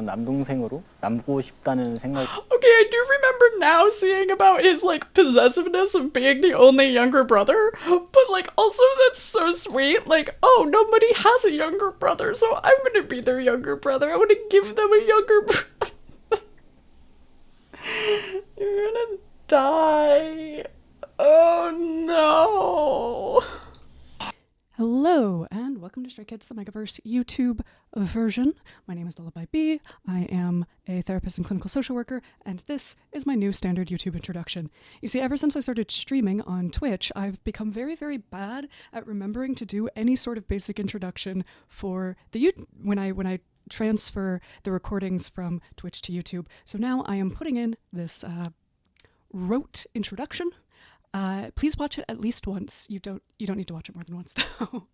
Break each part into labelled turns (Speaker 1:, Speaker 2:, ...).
Speaker 1: 그런 남동생으로 남고 싶다는 생각이.
Speaker 2: Okay, I do remember now seeing about his like possessiveness of being the only younger brother, but like also that's so sweet. Like, oh, nobody has a younger brother, so I'm gonna be their younger brother. I want to give them a younger brother. You're gonna die. Oh no.
Speaker 3: Hello, and welcome to Stray Kids, the Megaverse YouTube version. My name is Lullaby B. I am a therapist and clinical social worker, and this is my new standard YouTube introduction. You see, ever since I started streaming on Twitch, I've become very, very bad at remembering to do any sort of basic introduction for the when I transfer the recordings from Twitch to YouTube. So now I am putting in this rote introduction. Please watch it at least once. You don't need to watch it more than once, though.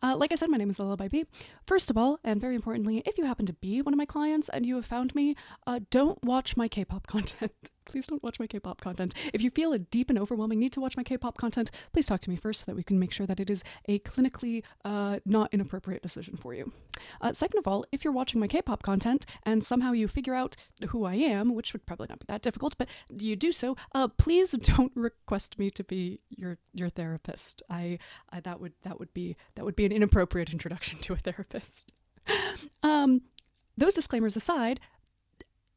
Speaker 3: Like I said, my name is Lullaby B. First of all, and very importantly, if you happen to be one of my clients and you have found me, don't watch my K-pop content. Please don't watch my K-pop content. If you feel a deep and overwhelming need to watch my K-pop content, please talk to me first so that we can make sure that it is a clinically not inappropriate decision for you. Second of all, if you're watching my K-pop content and somehow you figure out who I am, which would probably not be that difficult, but you do so, please don't request me to be your therapist. That would be an inappropriate introduction to a therapist. Those disclaimers aside,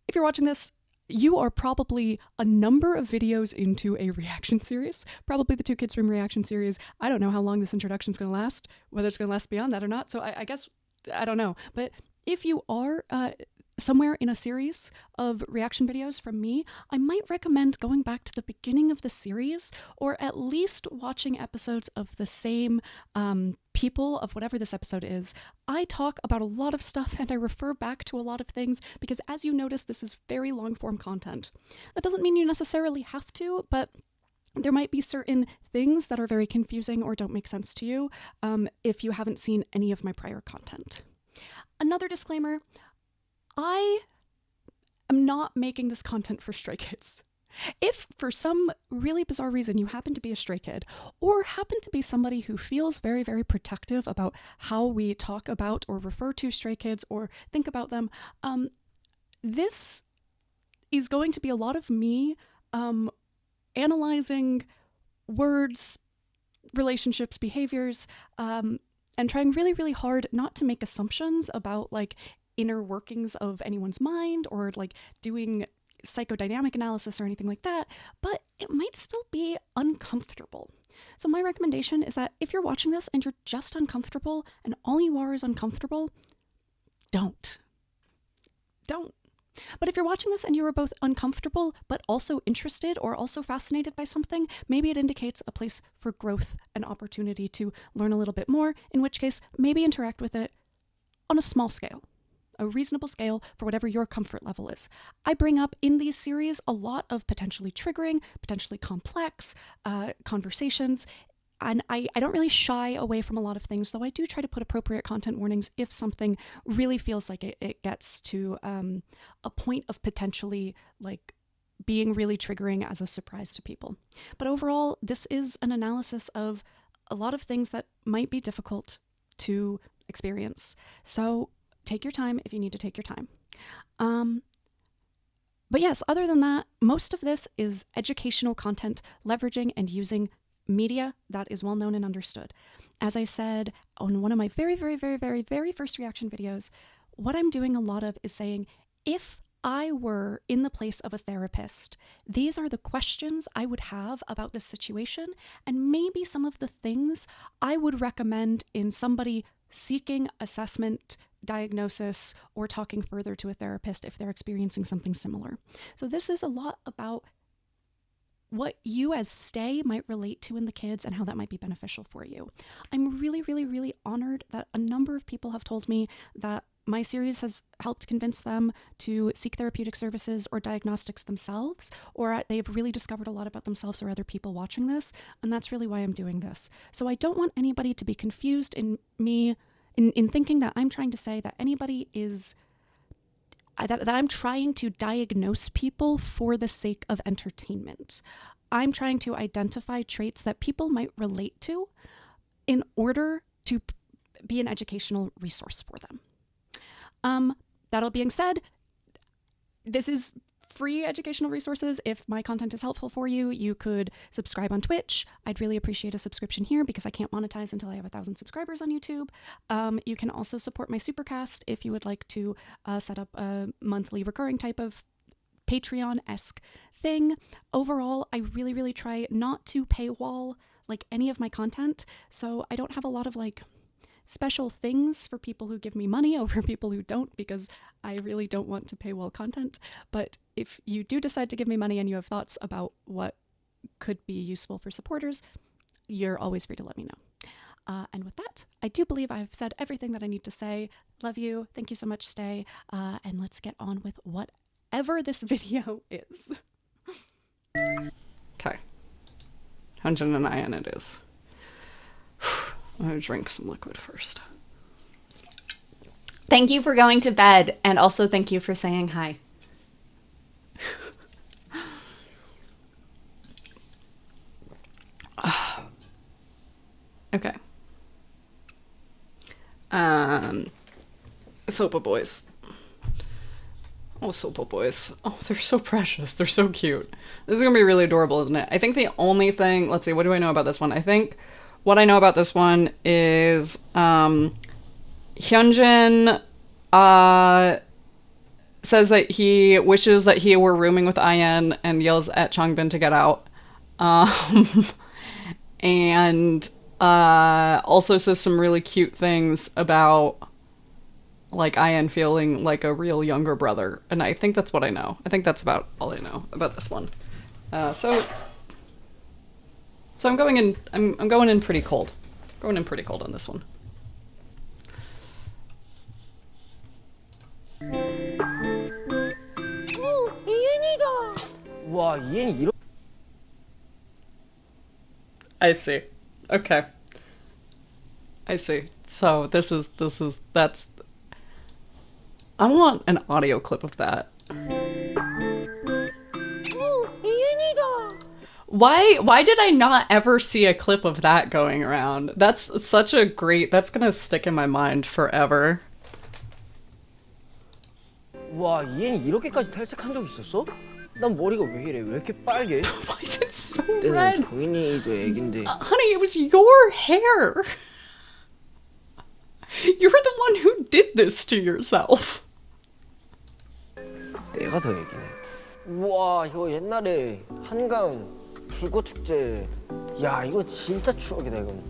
Speaker 3: if you're watching this, you are probably a number of videos into a reaction series, probably the Two Kids Room reaction series. I don't know how long this introduction is going to last, whether it's going to last beyond that or not, so I guess, I don't know. But if you are somewhere in a series of reaction videos from me, I might recommend going back to the beginning of the series, or at least watching episodes of the same people of whatever this episode is. I talk about a lot of stuff and I refer back to a lot of things because, as you notice, this is very long form content. That doesn't mean you necessarily have to, but there might be certain things that are very confusing or don't make sense to you if you haven't seen any of my prior content. Another disclaimer, I am not making this content for stray kids. If for some really bizarre reason you happen to be a stray kid, or happen to be somebody who feels very, very protective about how we talk about or refer to stray kids or think about them, this is going to be a lot of me analyzing words, relationships, behaviors, and trying really, really hard not to make assumptions about like inner workings of anyone's mind or like doing psychodynamic analysis or anything like that, but it might still be uncomfortable. So my recommendation is that if you're watching this and you're just uncomfortable and all you are is uncomfortable, don't. But if you're watching this and you are both uncomfortable but also interested or also fascinated by something, maybe it indicates a place for growth and opportunity to learn a little bit more, in which case maybe interact with it on a small scale. A reasonable scale for whatever your comfort level is. I bring up in these series a lot of potentially triggering, potentially complex conversations, and I don't really shy away from a lot of things, though I do try to put appropriate content warnings if something really feels like it gets to a point of potentially like being really triggering as a surprise to people. But overall, this is an analysis of a lot of things that might be difficult to experience. So take your time if you need to take your time. But yes, other than that, most of this is educational content, leveraging and using media that is well known and understood. As I said on one of my very, very, very, very, very first reaction videos, what I'm doing a lot of is saying, if I were in the place of a therapist, these are the questions I would have about this situation, and maybe some of the things I would recommend in somebody seeking assessment, diagnosis, or talking further to a therapist if they're experiencing something similar. So this is a lot about what you as stay might relate to in the kids and how that might be beneficial for you. I'm really, really, really honored that a number of people have told me that my series has helped convince them to seek therapeutic services or diagnostics themselves, or they've really discovered a lot about themselves or other people watching this, and that's really why I'm doing this. So I don't want anybody to be confused in thinking that I'm trying to say that anybody is that I'm trying to diagnose people for the sake of entertainment. I'm trying to identify traits that people might relate to in order to be an educational resource for them. That all being said, this is free educational resources. If my content is helpful for you, you could subscribe on Twitch. I'd really appreciate a subscription here because I can't monetize until I have 1,000 subscribers on YouTube. You can also support my Supercast if you would like to set up a monthly recurring type of Patreon-esque thing. Overall, I really, really try not to paywall like any of my content, so I don't have a lot of like special things for people who give me money over people who don't, because I really don't want to paywall content. But if you do decide to give me money and you have thoughts about what could be useful for supporters, you're always free to let me know. And with that, I do believe I've said everything that I need to say. Love you. Thank you so much, Stay. And let's get on with whatever this video is. Okay. Hyunjin and Ian it is. I'm gonna drink some liquid first. Thank you for going to bed, and also thank you for saying hi. Okay. Sopa boys. Oh, Sopa boys. Oh, they're so precious. They're so cute. This is gonna be really adorable, isn't it? I think the only thing... Let's see, what do I know about this one? I think what I know about this one is Hyunjin says that he wishes that he were rooming with Ian and yells at Changbin to get out. And also says some really cute things about like Ian feeling like a real younger brother. And I think that's what I know. I think that's about all I know about this one. So I'm going in. I'm going in pretty cold. Going in pretty cold on this one.
Speaker 1: 와, 이엔이 이렇게
Speaker 3: I see. Okay. I see. So that's. I want an audio clip of that. Why did I not ever see a clip of that going around? That's such a great... That's gonna stick in my mind forever.
Speaker 1: 와, 이엔이 이렇게까지 탈색한 적 있었어? 난 머리가 왜 이래? 왜 이렇게 빨개?
Speaker 3: Why is it so
Speaker 1: 그때는
Speaker 3: red?
Speaker 1: 정인이도 애긴데.
Speaker 3: Honey, it was your hair. You're the one who did this to yourself.
Speaker 1: 내가 더 애기네. 우와, 이거 옛날에 한강 불꽃축제. 야, 이거 진짜 추억이다. 이건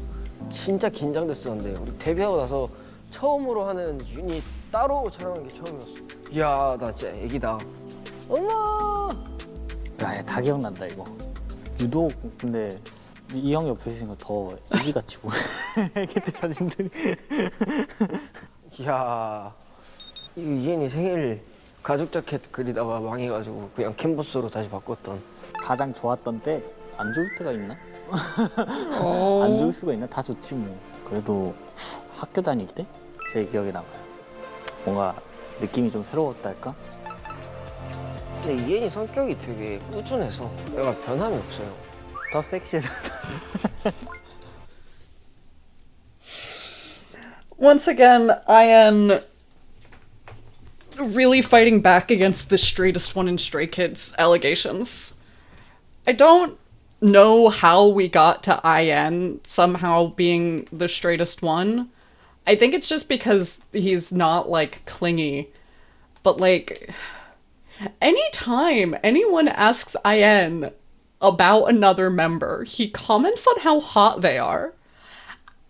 Speaker 1: 진짜 긴장됐었는데 우리 데뷔하고 나서 처음으로 하는 유닛 따로 촬영한 게 처음이었어. 이야, 나 진짜 애기다. 엄마! 야, 다 기억난다 이거. 유독 근데 이 형 옆에 있으니까 더 애기같이 보여. 애기 때 사진들이. 이야, 이거 이엔이 생일 가죽 자켓 그리다가 망해가지고 그냥 캔버스로 다시 바꿨던. 가장 좋았던 때 안 좋을 때가 있나? 안 좋을 수가 있나? 다 좋지 뭐. 그래도 학교 다닐 때 제 기억에 남아요. 뭔가 느낌이 좀 새로웠다 할까? 근데 이엔이 성격이 되게 꾸준해서 얘가 변함이 없어요. 더 섹시해졌다.
Speaker 3: Once again, Ian really fighting back against the straightest one in Stray Kids allegations. I don't know how we got to Ian somehow being the straightest one. I think it's just because he's not, like, clingy. But, like, anytime anyone asks Ian about another member, he comments on how hot they are.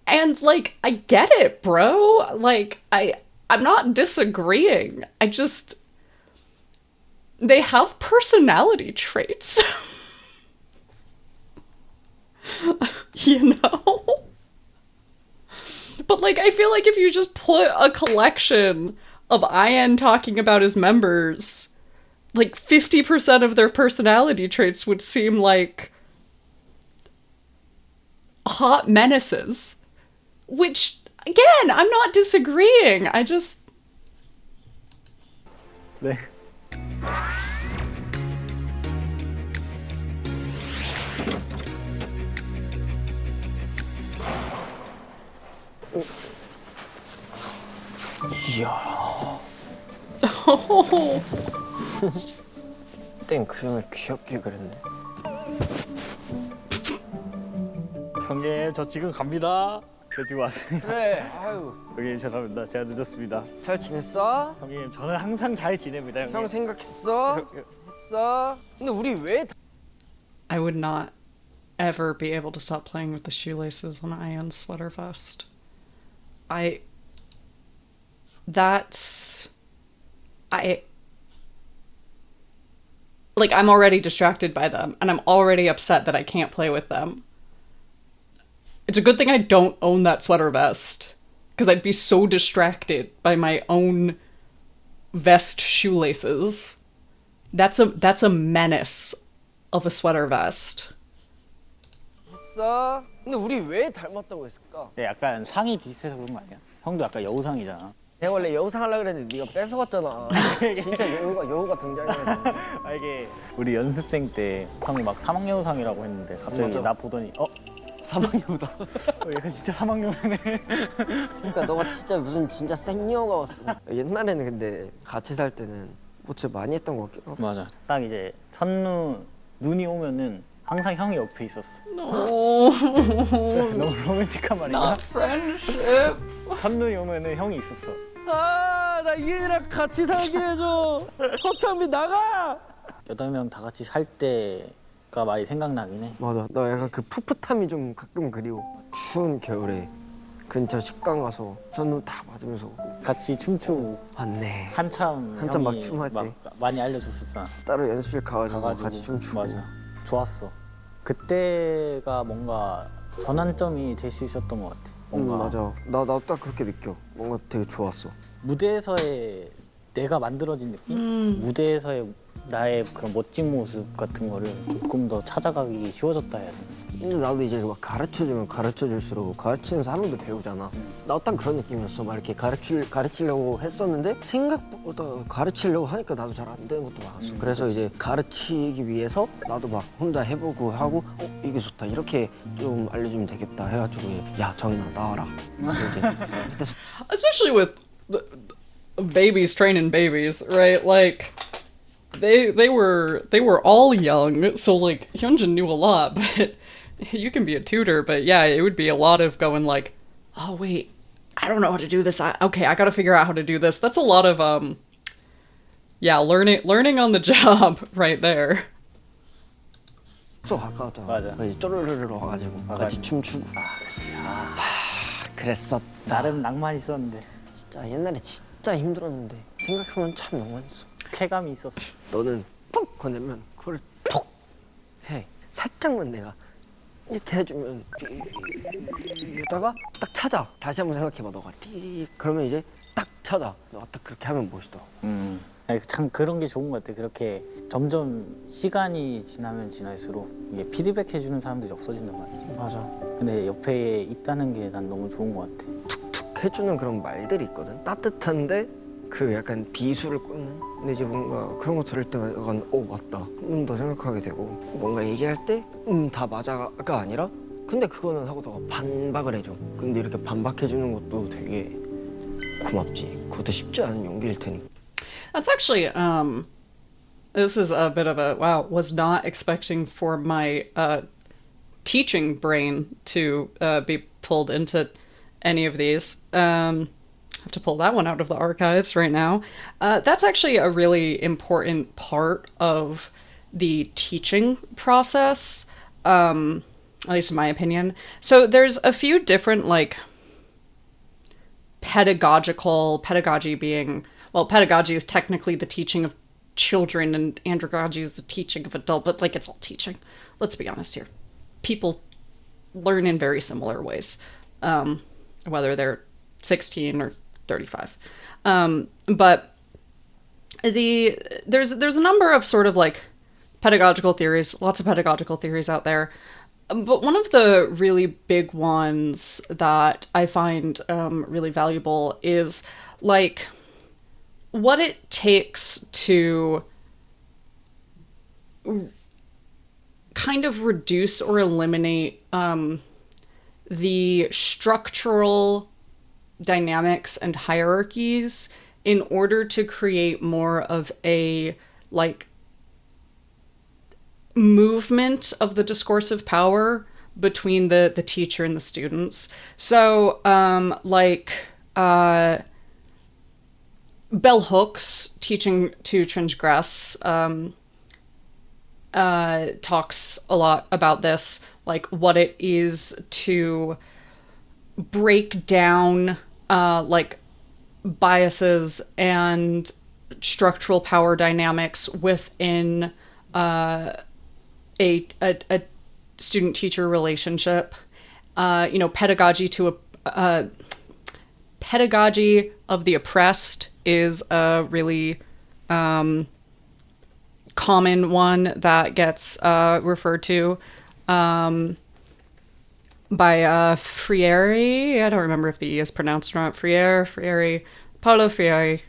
Speaker 3: And, like, I get it, bro. Like, I'm not disagreeing. I just... They have personality traits. You know? But, like, I feel like if you just put a collection of Ian talking about his members, like, 50% of their personality traits would seem like hot menaces. Which, again, I'm not disagreeing. I just...
Speaker 1: 네. 이야. 땡 그림을 귀엽게 그렸네.
Speaker 4: 형님 저 지금 갑니다. 저 지금 왔습니다.
Speaker 1: 그래. 아유.
Speaker 4: 형님 죄송합니다. 제가 늦었습니다.
Speaker 1: 잘 지냈어?
Speaker 4: 형님 저는 항상 잘 지냅니다. 형님.
Speaker 1: 형 생각했어? 했어? 근데 우리 왜
Speaker 2: I would not ever be able to stop playing with the shoelaces on Ian's sweater vest. Like, I'm already distracted by them, and I'm already upset that I can't play with them. It's a good thing I don't own that sweater vest, because I'd be so distracted by my own vest shoelaces. That's a menace of a sweater vest.
Speaker 1: 했어? 근데 우리 왜 닮았다고 했을까?
Speaker 4: 네, 약간 상이 비슷해서 그런 거 아니야? 형도 약간 여우상이잖아.
Speaker 1: 내가 원래 여우상 하려고 그랬는데 네가 뺏어갔잖아. 진짜 여우가 등장했어.
Speaker 4: 아 이게 우리 연습생 때 형이 막 사막여우상이라고 했는데 갑자기
Speaker 1: 맞아.
Speaker 4: 나 보더니
Speaker 1: 사막여우다.
Speaker 4: 얘가 진짜 사막여우네.
Speaker 1: 그러니까 너가 진짜 무슨 진짜 생여우가 왔어. 옛날에는 근데 같이 살 때는 뭐 진짜 많이 했던 것 같긴 하다.
Speaker 4: 맞아. 딱 이제 눈이 오면은 항상 형이 옆에 있었어.
Speaker 2: No,
Speaker 4: 너무 로맨틱한 말인가?
Speaker 2: not friendship.
Speaker 4: 첫눈이 오면은 형이 있었어.
Speaker 1: 아, 나 이애랑 같이 살게 해줘. 서창빈 나가.
Speaker 4: 8명 다 같이 살 때가 많이 생각나긴 해.
Speaker 1: 맞아. 나 약간 그 풋풋함이 좀 가끔 그리워. 추운 겨울에 근처 식당 가서 선물 다 맞으면서
Speaker 4: 같이 춤추고
Speaker 1: 맞네.
Speaker 4: 한참
Speaker 1: 막
Speaker 4: 형이
Speaker 1: 춤할 때.
Speaker 4: 많이 알려줬었잖아.
Speaker 1: 따로 연습실 가가지고 같이 춤추고.
Speaker 4: 맞아. 좋았어. 그때가 뭔가 전환점이 될 수 있었던 것 같아. 뭔가
Speaker 1: 맞아. 나 딱 그렇게 느껴. 뭔가 되게 좋았어.
Speaker 4: 무대에서의 내가 만들어진 느낌? 무대에서의 나의 그런 멋진 모습 같은 거를 조금 더 찾아가기 쉬워졌다 해야 되나?
Speaker 1: 근데 나도 이제 막 가르쳐주면 가르쳐줄수록 가르치는 사람도 배우잖아. 나 딱 그런 느낌이었어. 막 이렇게 가르치려고 했었는데 생각보다 가르치려고 하니까 나도 잘 안 되는 것도 많았어. 그래서 이제 가르치기 위해서 나도 막 혼자 해보고 하고 이게 좋다 이렇게 좀 알려주면 되겠다 해가지고 야 정인아 나와라. 이제 그때
Speaker 2: Especially with the babies training babies, right? Like they were all young, so like Hyunjin knew a lot, but you can be a tutor, but yeah, it would be a lot of going like, oh wait, I don't know how to do this. Okay, I got to figure out how to do this. That's a lot of yeah, learning on the job right there.
Speaker 1: 숙소 가까웠잖아.
Speaker 4: 맞아.
Speaker 1: 그래서 쪼르르르 와가지고 같이 춤추고.
Speaker 4: 그치.
Speaker 1: 그랬었다.
Speaker 4: 나름 낭만 있었는데
Speaker 1: 진짜 옛날에 진짜 힘들었는데 생각하면 참 낭만있어.
Speaker 4: 쾌감이 있었어.
Speaker 1: 너는 톡 건네면 그걸 톡 해. 살짝만 내가 이렇게 해주면 이러다가 딱 찾아. 다시 한번 생각해봐. 너가 띠 그러면 이제 딱 찾아. 너가 딱 그렇게 하면 멋있더라.
Speaker 4: 아니, 참 그런 게 좋은 것 같아. 그렇게 점점 시간이 지나면 지날수록 이게 피드백 해주는 사람들이 없어진단 말이지.
Speaker 1: 맞아.
Speaker 4: 근데 옆에 있다는 게 난 너무 좋은 것 같아.
Speaker 1: 툭툭 해주는 그런 말들이 있거든. 따뜻한데 그 약간 비수를 꽂는. 근데 이제 뭔가 그런 거 들을 때마다 약간 맞다. 더 생각하게 되고 뭔가 얘기할 때 다 맞아가 아니라 근데 그거는 하고 너가 반박을 해줘. 근데 이렇게 반박해주는 것도 되게 고맙지. 그것도 쉽지 않은 용기일 테니까.
Speaker 2: That's actually this is a bit of a wow, was not expecting for my teaching brain to be pulled into any of these. Have to pull that one out of the archives right now. That's actually a really important part of the teaching process, at least in my opinion. So there's a few different like pedagogy being, well, pedagogy is technically the teaching of children and andragogy is the teaching of adult, but like it's all teaching. Let's be honest here. People learn in very similar ways, whether they're 16 or 35. But there's a number of sort of like pedagogical theories, lots of pedagogical theories out there. But one of the really big ones that I find really valuable is like what it takes to kind of reduce or eliminate the structural dynamics and hierarchies in order to create more of a like movement of the discoursive power between the teacher and the students. So Bell Hooks, Teaching to Transgress, talks a lot about this, like what it is to break down like biases and structural power dynamics within a student-teacher relationship. Pedagogy of the oppressed is a really common one that gets referred to by Freire. I don't remember if the E is pronounced or not. Freire, Paulo Freire.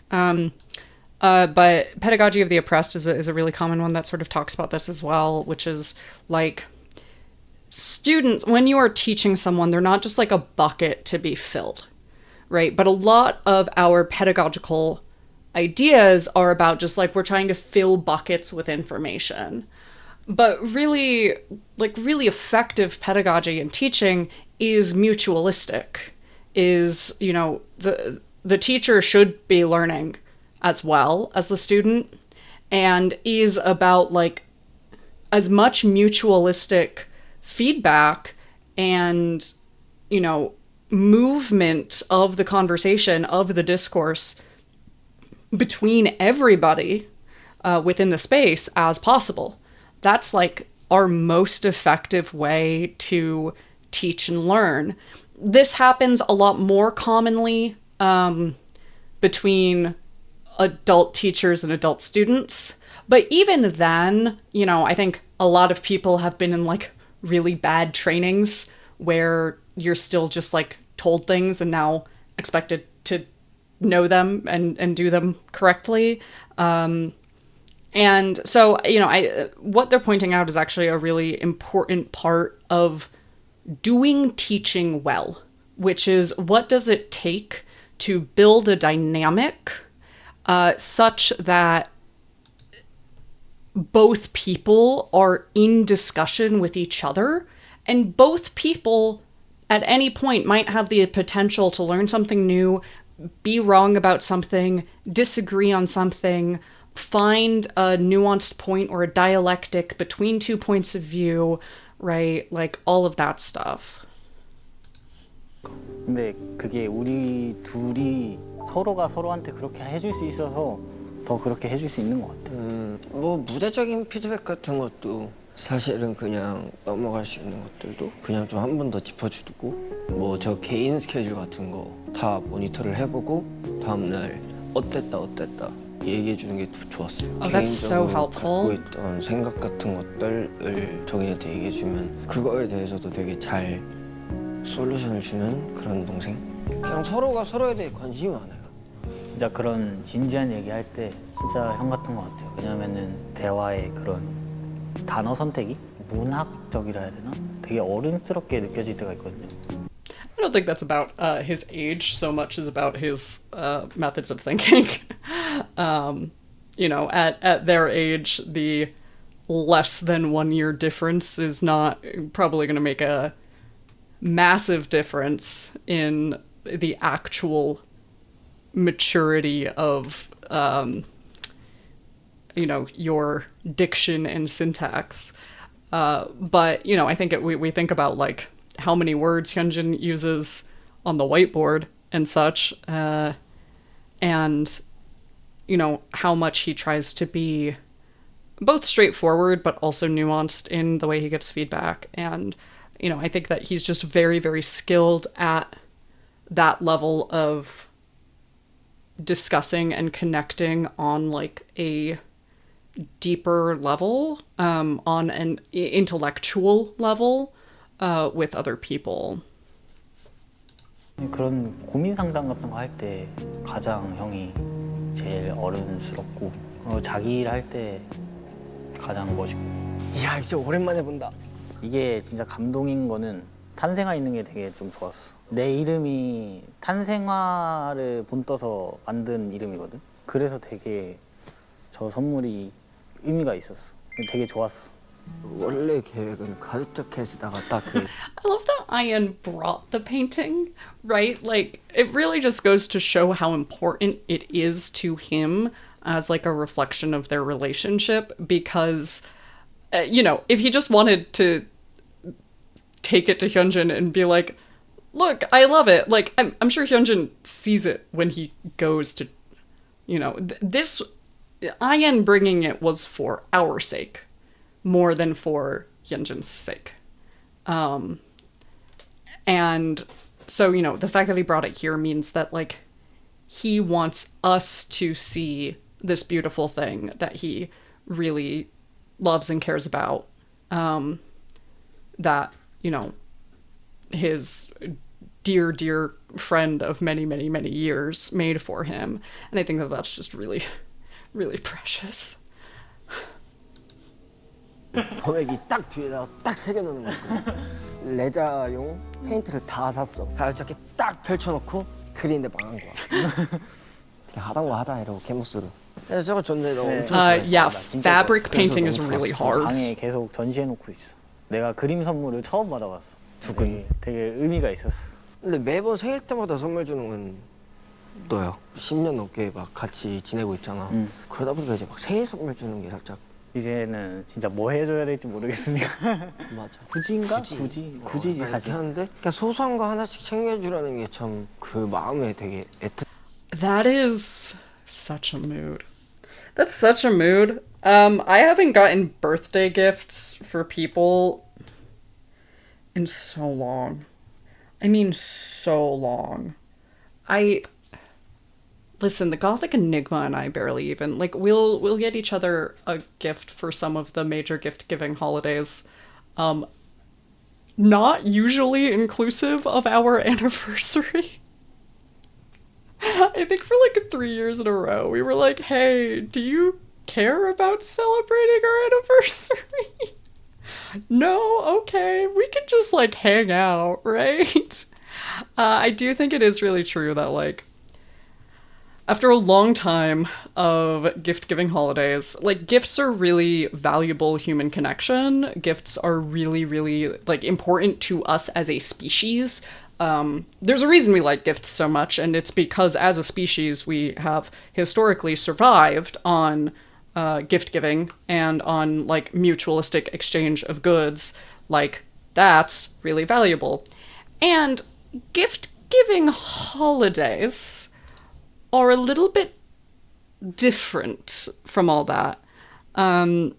Speaker 2: But pedagogy of the oppressed is a really common one that sort of talks about this as well, which is like students, when you are teaching someone, they're not just like a bucket to be filled, right? But a lot of our pedagogical ideas are about just like we're trying to fill buckets with information. But really, like really effective pedagogy and teaching is mutualistic, is, the teacher should be learning as well as the student, and is about like as much mutualistic feedback and, movement of the conversation, of the discourse between everybody within the space as possible. That's like our most effective way to teach and learn. This happens a lot more commonly between adult teachers and adult students. But even then, I think a lot of people have been in like really bad trainings where you're still just like told things and now expected to know them and do them correctly. And so, what they're pointing out is actually a really important part of doing teaching well, which is what does it take to build a dynamic such that both people are in discussion with each other, and both people at any point might have the potential to learn something new, be wrong about something, disagree on something, find a nuanced point or a dialectic between two points of view, right? Like all of that stuff.
Speaker 4: 근데 그게 우리 둘이 서로가 서로한테 그렇게 해줄 수 있어서 더 그렇게 해줄 수 있는 것 같아요.
Speaker 1: 뭐 무대적인 피드백 같은 것도 사실은 그냥 넘어갈 수 있는 것들도 그냥 좀 한 번 더 짚어주고, 뭐 저 개인 스케줄 같은 거 다 모니터를 해보고 다음날 어땠다 얘기해 주는 게 좋았어요.
Speaker 2: Oh, that's so
Speaker 1: 개인적으로 갖고
Speaker 2: helpful.
Speaker 1: 있던 생각 같은 것들을 정인한테 얘기해 주면 그거에 대해서도 되게 잘 솔루션을 주는 그런 동생. 그냥 서로가 서로에 대해 관심이 많아요.
Speaker 4: 진짜 그런 진지한 얘기할 때 진짜 형 같은 것 같아요. 왜냐면은 대화의 그런 단어 선택이 문학적이라 해야 되나? 되게 어른스럽게 느껴질 때가 있거든요.
Speaker 2: I don't think that's about his age so much as about his methods of thinking. At their age, the less than 1 year difference is not probably going to make a massive difference in the actual maturity of, your diction and syntax. But, I think we think about like how many words Hyunjin uses on the whiteboard and such, and how much he tries to be both straightforward but also nuanced in the way he gives feedback. And I think that he's just very, very skilled at that level of discussing and connecting on like a deeper level, on an intellectual level, with other people.
Speaker 4: 그런 고민 상담 같은 거 할 때 가장 형이 제일 어른스럽고 자기 일 할 때 가장 멋있고.
Speaker 1: 이야, 진짜 오랜만에 본다.
Speaker 4: 이게 진짜 감동인 거는 탄생화 있는 게 되게 좀 좋았어. 내 이름이 탄생화를 본떠서 만든 이름이거든. 그래서 되게 저 선물이 의미가 있었어. 되게 좋았어.
Speaker 1: 원래 계획은 가죽 자켓에다가 딱 그
Speaker 2: I love that Ian brought the painting, right? Like, it really just goes to show how important it is to him as like a reflection of their relationship because, you know, if he just wanted to take it to Hyunjin and be like, look, I love it. Like, I'm sure Hyunjin sees it when he goes to, you know, this, Ian bringing it was for our sake more than for Hyunjin's sake. And so, you know, the fact that he brought it here means that, like, he wants us to see this beautiful thing that he really loves and cares about. That, you know, his dear, dear friend of many, many, many years made for him. And I think that that's just really, really precious.
Speaker 1: 범액이 딱 뒤에다가 딱 새겨놓는 거고 레자용 페인트를 다 샀어. 가죽 자켓 딱 펼쳐놓고 그리는데 망한 거야. 그냥 하던 거 하다 이러고 개못쓰고. 그래서 저거 전에 엄청
Speaker 2: Yeah,
Speaker 1: 좋아했어.
Speaker 2: fabric painting is
Speaker 1: 너무
Speaker 2: really
Speaker 1: 좋았어.
Speaker 2: hard.
Speaker 4: 방에 계속 전시해놓고 있어. 내가 그림 선물을 처음 받아봤어. 두근. 되게 의미가 있었어.
Speaker 1: 근데 매번 생일 때마다 선물 주는 건 너야. 10년 넘게 막 같이 지내고 있잖아. 그러다 보니까 이제 막 생일 선물 주는 게 살짝
Speaker 4: 이제는 진짜 뭐 해줘야 될지 모르겠으니까.
Speaker 1: 맞아.
Speaker 4: 굳이인가? 굳이지
Speaker 1: 이렇게
Speaker 4: 사실.
Speaker 1: 하는데 그냥 소소한 거 하나씩 챙겨주라는 게 참 그 마음에 되게 애틋.
Speaker 2: That is such a mood. That's such a mood. I haven't gotten birthday gifts for people in so long. I mean, so long. Listen, the Gothic Enigma and I barely even like we'll get each other a gift for some of the major gift giving holidays. Not usually inclusive of our anniversary. I think for like 3 years in a row, we were like, hey, do you care about celebrating our anniversary? No, okay, we could just like hang out, right? I do think it is really true that like after a long time of gift-giving holidays, like gifts are really valuable human connection. Gifts are really, really like important to us as a species. There's a reason we like gifts so much, and it's because as a species we have historically survived on gift giving and on like mutualistic exchange of goods. Like that's really valuable. And gift giving holidays are a little bit different from all that, and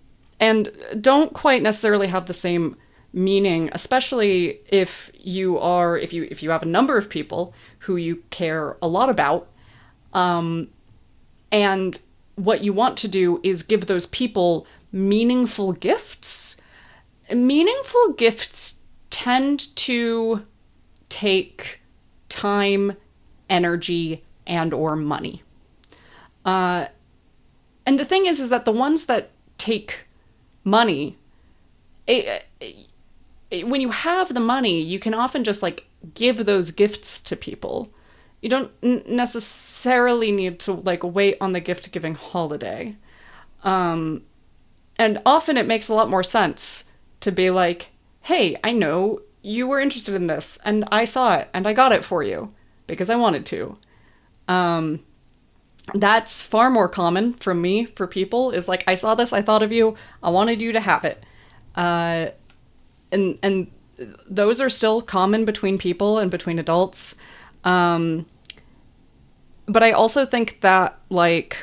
Speaker 2: don't quite necessarily have the same meaning, especially if you have a number of people who you care a lot about, and what you want to do is give those people meaningful gifts. Meaningful gifts tend to take time, energy, and or money. And the thing is that the ones that take money, when you have the money, you can often just like give those gifts to people. You don't necessarily need to like wait on the gift giving holiday. And often it makes a lot more sense to be like, hey, I know you were interested in this and I saw it and I got it for you because I wanted to. That's far more common from me for people is like, I saw this, I thought of you, I wanted you to have it. And those are still common between people and between adults. But I also think that like,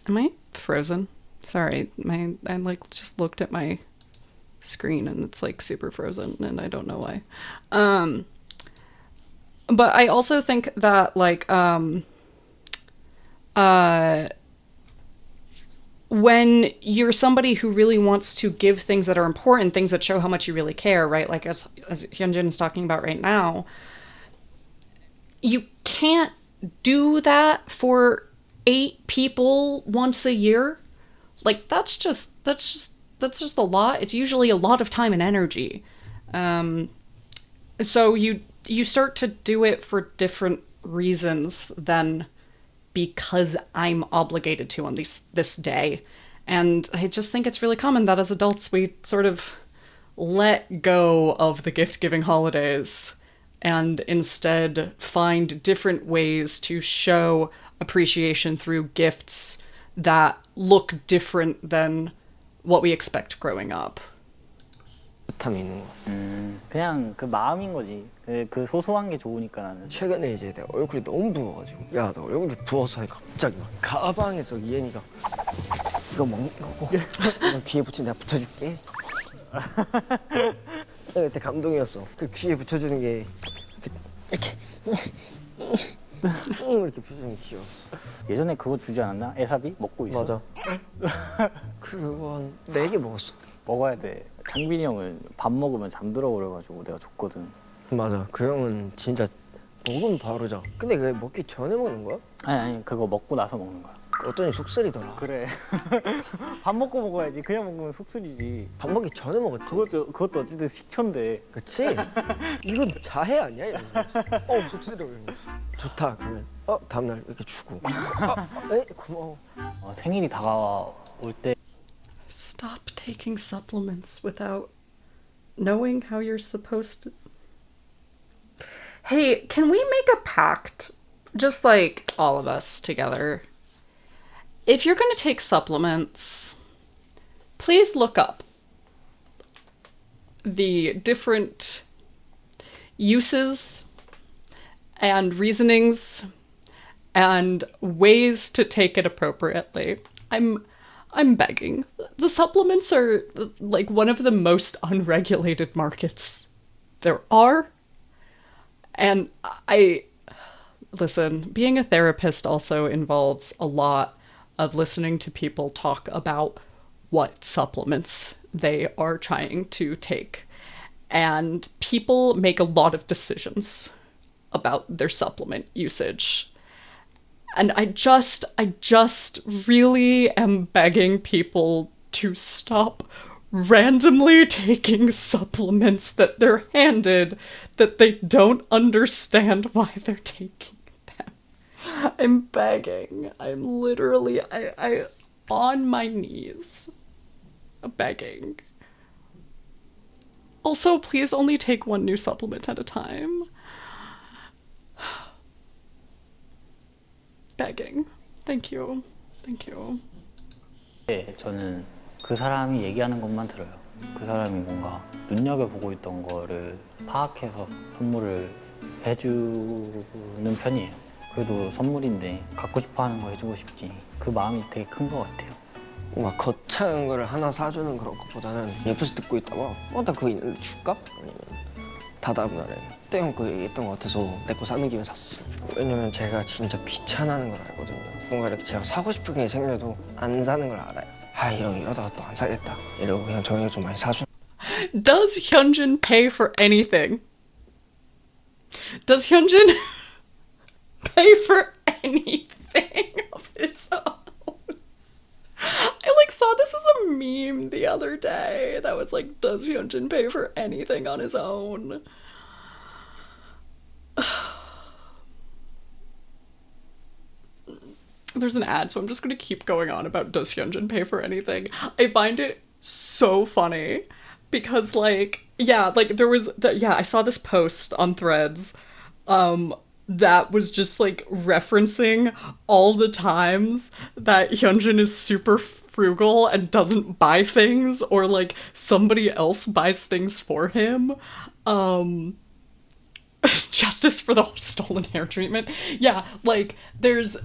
Speaker 2: am I frozen? Sorry, I like just looked at my screen and it's like super frozen and I don't know why. But I also think that like when you're somebody who really wants to give things that are important, things that show how much you really care, right? Like as Hyunjin is talking about right now, you can't do that for 8 people once a year. Like that's just a lot. It's usually a lot of time and energy. So you start to do it for different reasons than because I'm obligated to on this day. And I just think it's really common that as adults we sort of let go of the gift-giving holidays and instead find different ways to show appreciation through gifts that look different than what we expect growing up.
Speaker 1: 탐이 있는 거.
Speaker 4: 그냥 그 마음인 거지. 그 소소한 게 좋으니까 나는.
Speaker 1: 최근에 이제 내가 얼굴이 너무 부어가지고 야 너 얼굴이 부어서 하니까 갑자기 막 가방에서 이현이가 이거 먹는 거고 이거 귀에 붙인 내가 붙여줄게. 내가 그때 감동이었어. 그 귀에 붙여주는 게 이렇게 이렇게 표정이 귀여웠어.
Speaker 4: 예전에 그거 주지 않았나? 에사비? 먹고 있어.
Speaker 1: 맞아. 그거 한 4개 먹었어.
Speaker 4: 먹어야 돼. 장빈이 형은 밥 먹으면 잠들어 버려가지고 내가 줬거든.
Speaker 1: 맞아. 그 형은 진짜 먹으면 바로 자. 근데 그게 먹기 전에 먹는 거야?
Speaker 4: 아니 그거 먹고 나서 먹는 거야.
Speaker 1: 어쩐지 속쓰리더라.
Speaker 4: 그래. 밥 먹고 먹어야지. 그냥 먹으면 속쓰리지.
Speaker 1: 밥 먹기 전에 먹었지.
Speaker 4: 그것도 어쨌든 식초인데.
Speaker 1: 그치? 이건 자해 아니야? 이러면서 속쓰려. 좋다 그러면 다음날 이렇게 주고 에? 고마워.
Speaker 4: 생일이 다가올 때
Speaker 2: Stop taking supplements without knowing how you're supposed to. Hey, can we make a pact? Just like all of us together. If you're gonna take supplements, please look up the different uses and reasonings and ways to take it appropriately. I'm begging. The supplements are like one of the most unregulated markets there are. And listen, being a therapist also involves a lot of listening to people talk about what supplements they are trying to take. And people make a lot of decisions about their supplement usage. And I just really am begging people to stop randomly taking supplements that they're handed that they don't understand why they're taking them. I'm begging. I'm literally I on my knees begging. Also, please only take one new supplement at a time. Begging. Thank you. Thank you.
Speaker 4: 네, 저는 그 사람이 얘기하는 것만 들어요. 그 사람이 뭔가 눈여겨보고 있던 거를 파악해서 선물을 해주는 편이에요. 그래도 선물인데 갖고 싶어 하는 거 해주고 싶지. 그 마음이 되게 큰 것 같아요.
Speaker 1: 막 거창한 거를 하나 사주는 그런 것보다는 옆에서 듣고 있다가 나 그거 있는데 줄까? 아니면 다다음 날에 그때 형 그 얘기했던 것 같아서 내 거 사는 김에 샀어. 왜냐면 제가 진짜 귀찮아하는 걸 알거든요. 뭔가 이렇게 제가 사고 싶은 게 생겨도 안 사는 걸 알아요. 이러다가 또 안 사겠다 이러고 그냥 정이가 좀 많이 사줘.
Speaker 2: Does Hyunjin pay for anything? Does Hyunjin pay for anything of his own? I saw this as a meme the other day that was like, does Hyunjin pay for anything on his own? There's an ad, so I'm just gonna keep going on about does Hyunjin pay for anything. I find it so funny because there was I saw this post on Threads that was just like referencing all the times that Hyunjin is super frugal and doesn't buy things, or like somebody else buys things for him. Justice for the stolen hair treatment. Yeah, like there's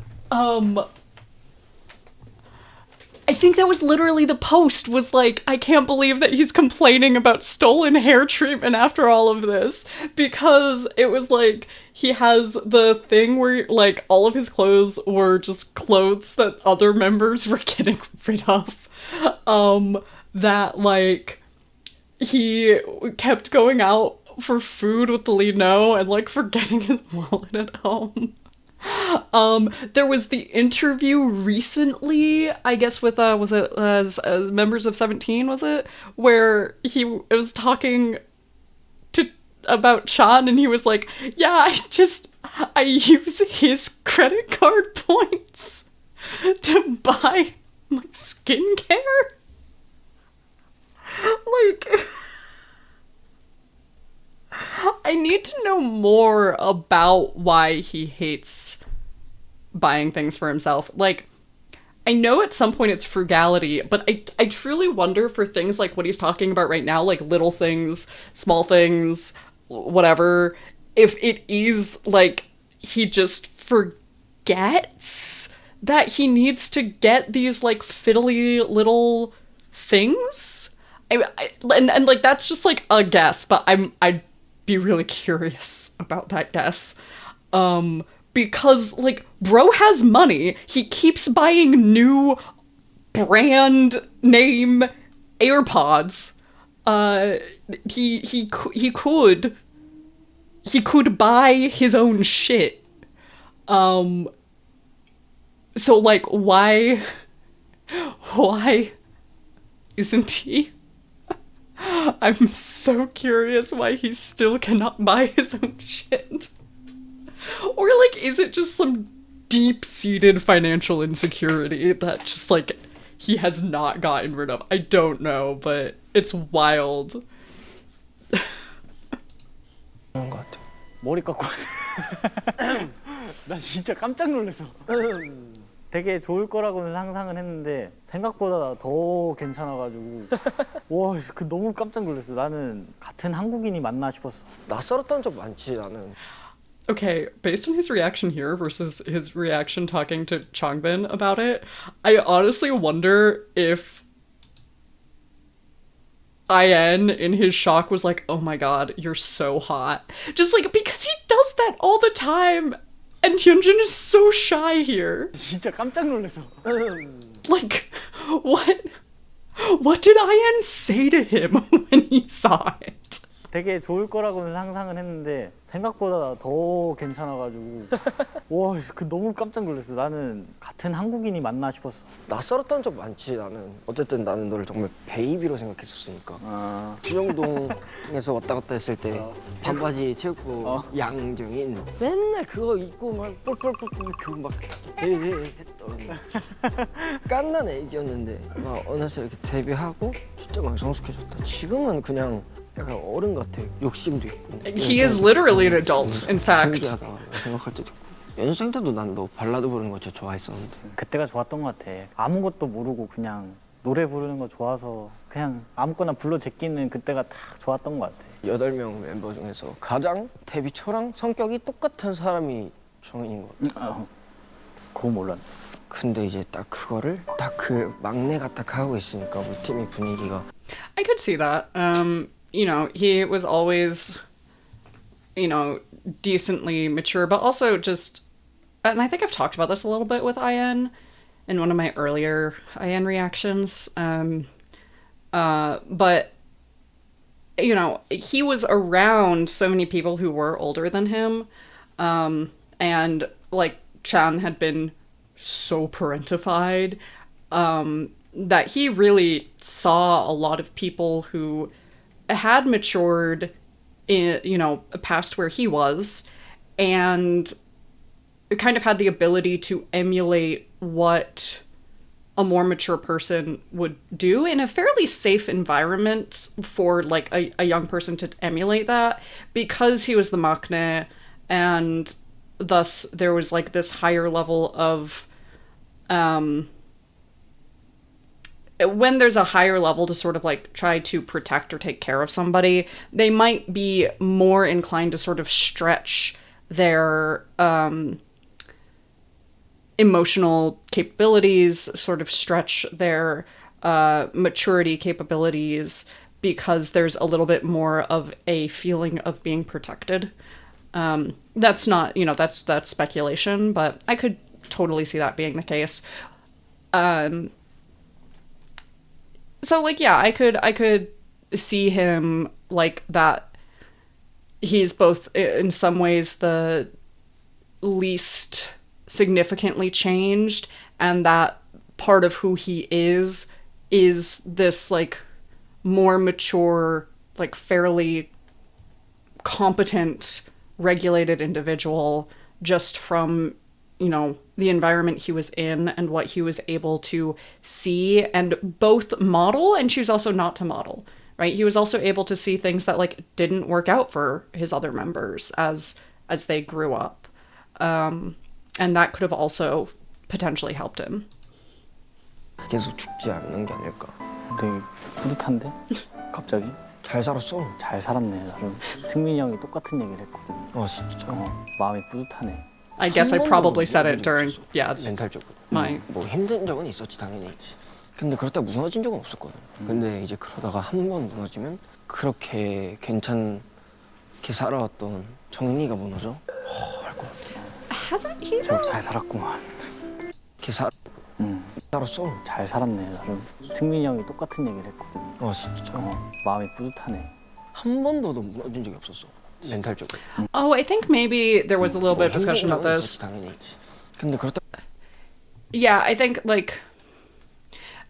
Speaker 2: I think that was literally the post was like, I can't believe that he's complaining about stolen hair treatment after all of this, because it was like he has the thing where like all of his clothes were just clothes that other members were getting rid of, that like he kept going out for food with the lead no and like forgetting his wallet at home. There was the interview recently, I guess with was it as members of 17, was it, where he was talking to about Chan, and he was like, yeah, I use his credit card points to buy my skincare. Like, I need to know more about why he hates buying things for himself. Like, I know at some point it's frugality, but I truly wonder for things like what he's talking about right now, like little things, small things, whatever, if it is like he just forgets that he needs to get these like fiddly little things. And like that's just like a guess, but I'd be really curious about that guess. Because, like, bro has money. He keeps buying new brand name AirPods. He could buy his own shit. So, like, why isn't he? I'm so curious why he still cannot buy his own shit. Or, like, is it just some deep-seated financial insecurity that just, like, he has not gotten rid of? I don't know, but it's wild.
Speaker 1: 그런 것 같아.
Speaker 4: 머리 깎고 나 진짜 깜짝 놀랐어. 되게 좋을 거라고는 상상은 했는데 생각보다 더 괜찮아가지고 와, 그 너무 깜짝 놀랐어. 나는 같은 한국인이 맞나 싶었어.
Speaker 1: 낯설었던 적 많지 나는.
Speaker 2: Okay, based on his reaction here versus his reaction talking to Changbin about it, I honestly wonder if IN in his shock was like, oh my god, you're so hot. Just like, because he does that all the time. And Hyunjin is so shy here.
Speaker 4: 진짜 깜짝 놀랐어.
Speaker 2: Like, what did IN say to him when he saw it?
Speaker 4: 되게 좋을 거라고는 상상은 했는데 생각보다 더 괜찮아가지고 와, 그 너무 깜짝 놀랐어. 나는 같은 한국인이 맞나 싶었어.
Speaker 1: 낯설었던 적 많지 나는. 어쨌든 나는 너를 정말 베이비로 생각했었으니까. 주정동에서 왔다 갔다 했을 때 반바지 체육복 양정인 맨날 그거 입고 막 뻘뻘뻘뻘 이렇게 막 했던 깐난 애기였는데 막 어느새 이렇게 데뷔하고 진짜 막 성숙해졌다. 지금은 그냥 약간 어른 같아. 욕심도 있고.
Speaker 2: He is literally an adult, in fact.
Speaker 1: 신기하다 생각할 때도 있고. 연습생 때도 난 너 발라드 부르는 거 진짜 좋아했었는데.
Speaker 4: 그때가 좋았던 것 같아. 아무것도 모르고 그냥 노래 부르는 거 좋아서 그냥 아무거나 불러 제끼는 그때가 딱 좋았던 것 같아.
Speaker 1: 8명 멤버 중에서 가장 데뷔 초랑 성격이 똑같은 사람이 정인인 것 같아.
Speaker 4: 그거 몰랐네.
Speaker 1: 근데 이제 딱 그거를 딱 그 막내가 딱 하고 있으니까 우리 팀의 분위기가.
Speaker 2: I could see that. You know, he was always, you know, decently mature, but also just, and I think I've talked about this a little bit with IN in one of my earlier IN reactions. But, you know, he was around so many people who were older than him. And, like, Chan had been so parentified that he really saw a lot of people who had matured in, you know, past where he was, and kind of had the ability to emulate what a more mature person would do in a fairly safe environment for like a young person to emulate that, because he was the maknae, and thus there was like this higher level of when there's a higher level to sort of like try to protect or take care of somebody, they might be more inclined to sort of stretch their emotional capabilities, sort of stretch their maturity capabilities, because there's a little bit more of a feeling of being protected. That's not, you know, that's speculation, but I could totally see that being the case. So like, yeah, I could see him like that. He's both in some ways the least significantly changed, and that part of who he is this like more mature, like fairly competent, regulated individual just from, you know, the environment he was in and what he was able to see and both model and choose also not to model, right? He was also able to see things that like didn't work out for his other members as they grew up. And that could have also potentially helped him.
Speaker 1: 계속 죽지 않는 게 아닐까.
Speaker 4: 되게 뿌듯한데? 갑자기?
Speaker 1: 잘 살았어.
Speaker 4: 잘 살았네, 나름. 승민이 형이 똑같은 얘기를 했거든.
Speaker 1: 진짜.
Speaker 4: 마음이 뿌듯하네.
Speaker 2: I guess I probably said it during, yeah,
Speaker 1: 멘탈적으로.
Speaker 2: my
Speaker 1: 뭐 힘든 적은 있었지 당연히. 근데 그렇다고 무너진 적은 없었거든. 근데 이제 그러다가 한 번 무너지면 그렇게 괜찮게 살아왔던 정리가 무너져. 할 것 같아.
Speaker 2: hasn't he
Speaker 4: 제법 잘 살았구만.
Speaker 1: 이렇게 살았어.
Speaker 4: 잘 살았네, 나름. 승민이 형이 똑같은 얘기를 했거든.
Speaker 1: 진짜.
Speaker 4: 마음이 뿌듯하네.
Speaker 1: 한 번도 너 무너진 적이 없었어. 멘탈적으로.
Speaker 2: Oh, I think maybe there was a little bit of discussion about
Speaker 1: 적은
Speaker 2: this.
Speaker 1: 있었지, 당연히. 근데 그렇다.
Speaker 2: Yeah, I think like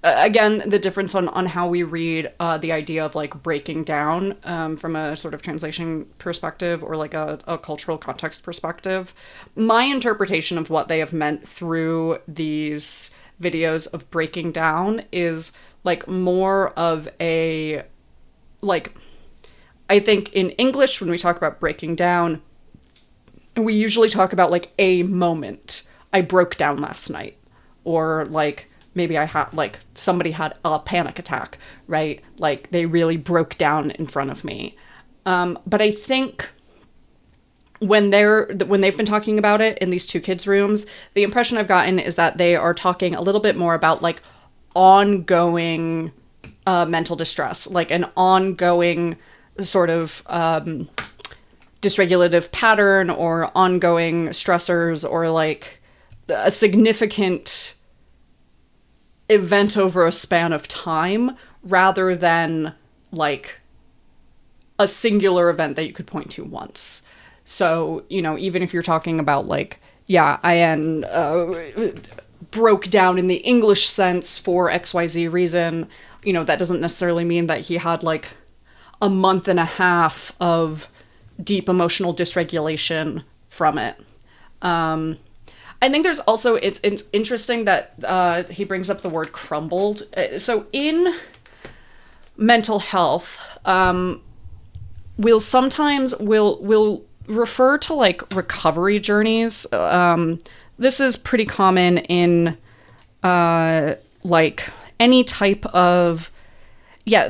Speaker 2: again the difference on how we read the idea of like breaking down from a sort of translation perspective or like a cultural context perspective. My interpretation of what they have meant through these videos of breaking down is like more of a like, I think in English when we talk about breaking down, we usually talk about like a moment. I broke down last night. Or like maybe I had like somebody had a panic attack, right? Like they really broke down in front of me. But I think when they've been talking about it in these two kids' rooms, the impression I've gotten is that they are talking a little bit more about like ongoing mental distress, like an ongoing sort of dysregulative pattern or ongoing stressors or like a significant event over a span of time rather than like a singular event that you could point to once. So, you know, even if you're talking about like, yeah, Ian broke down in the English sense for XYZ reason, you know, that doesn't necessarily mean that he had like a month and a half of deep emotional dysregulation from it. I think there's also, it's interesting that he brings up the word crumbled. So in mental health, we'll refer to like recovery journeys. This is pretty common in like any type of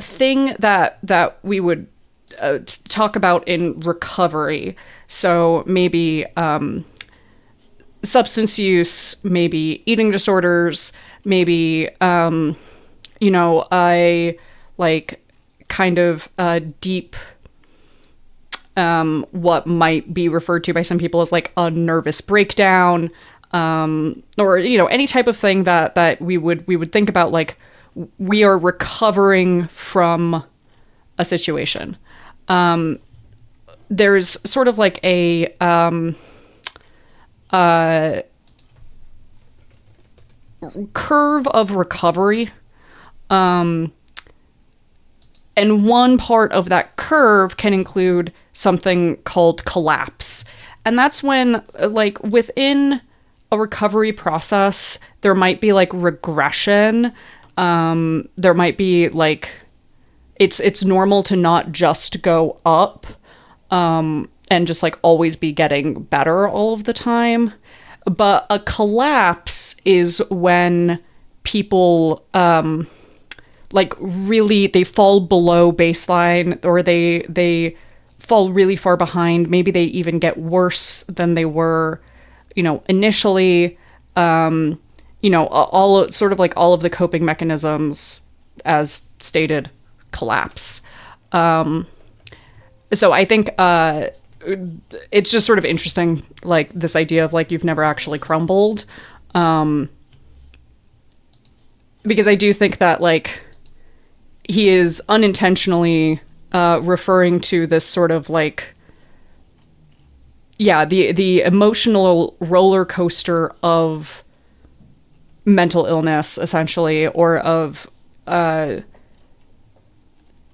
Speaker 2: thing that we would talk about in recovery. So maybe substance use, maybe eating disorders, maybe, you know, I like kind of deep, what might be referred to by some people as like a nervous breakdown, or, you know, any type of thing that we would think about like we are recovering from a situation. There's sort of like a curve of recovery. And one part of that curve can include something called collapse. And that's when, like, within a recovery process, there might be, like, regression. There might be, like, it's normal to not just go up, and just, like, always be getting better all of the time. But a collapse is when people, like, really, they fall below baseline, or they fall really far behind. Maybe they even get worse than they were, you know, initially. You know, all sort of like all of the coping mechanisms, as stated, collapse. So I think it's just sort of interesting, like, this idea of, like, you've never actually crumbled. Because I do think that, like, he is unintentionally referring to this sort of, like, the emotional roller coaster of mental illness, essentially, or of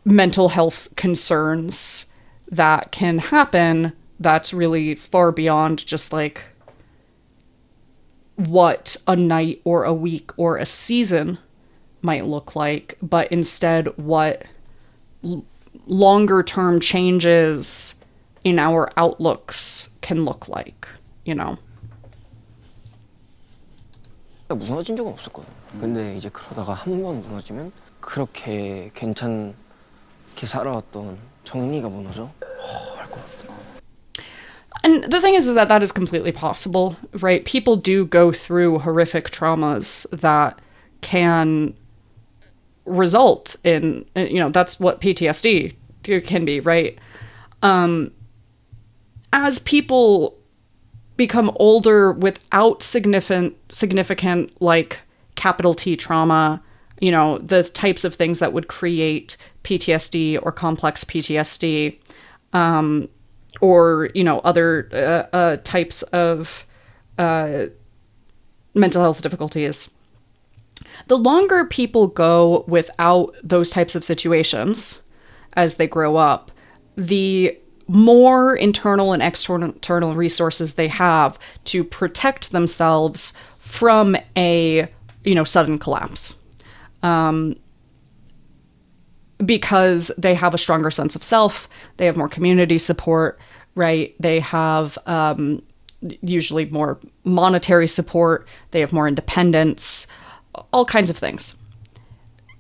Speaker 2: mental health concerns that can happen that's really far beyond just like what a night or a week or a season might look like, but instead what longer term changes in our outlooks can look like, you know.
Speaker 1: 무너진 적은 없었거든. 근데 이제 그러다가 한 번 무너지면 그렇게 괜찮게 살아왔던 정리가 무너져? 할 것 같아.
Speaker 2: And the thing is that that is completely possible, right? People do go through horrific traumas that can result in, you know, that's what PTSD can be, right? As people become older without significant like capital T trauma, you know, the types of things that would create PTSD or complex PTSD, or, you know, other types of mental health difficulties. The longer people go without those types of situations as they grow up, the more internal and external resources they have to protect themselves from a, you know, sudden collapse. Because they have a stronger sense of self, they have more community support, right? They have usually more monetary support, they have more independence, all kinds of things.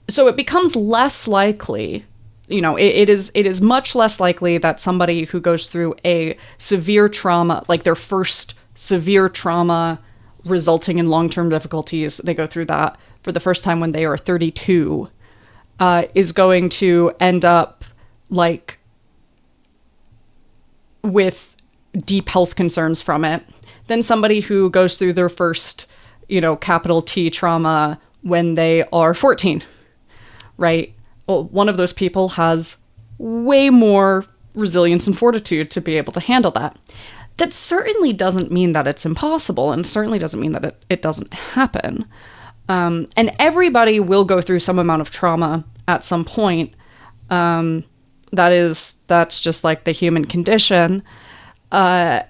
Speaker 2: So it becomes less likely, you know, it is much less likely that somebody who goes through a severe trauma, like their first severe trauma resulting in long-term difficulties, they go through that for the first time when they are 32, is going to end up like with deep health concerns from it than somebody who goes through their first, you know, capital T trauma when they are 14, right? Well, one of those people has way more resilience and fortitude to be able to handle that. That certainly doesn't mean that it's impossible, and certainly doesn't mean that it doesn't happen. And everybody will go through some amount of trauma at some point. That's just like the human condition. How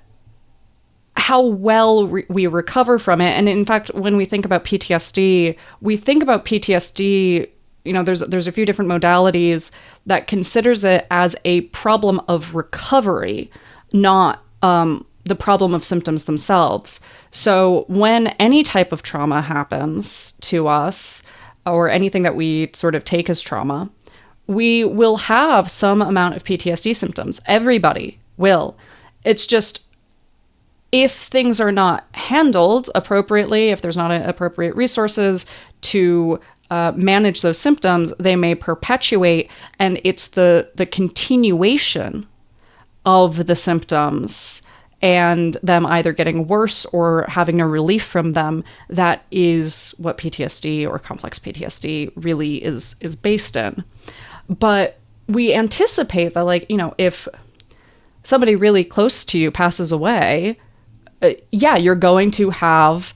Speaker 2: well we recover from it. And in fact, when we think about PTSD, you know, there's a few different modalities that considers it as a problem of recovery, not the problem of symptoms themselves. So when any type of trauma happens to us, or anything that we sort of take as trauma, we will have some amount of PTSD symptoms. Everybody will. It's just, if things are not handled appropriately, if there's not appropriate resources to manage those symptoms, they may perpetuate, and it's the continuation of the symptoms and them either getting worse or having no relief from them that is what PTSD or complex PTSD really is based in. But we anticipate that, like, you know, if somebody really close to you passes away, yeah, you're going to have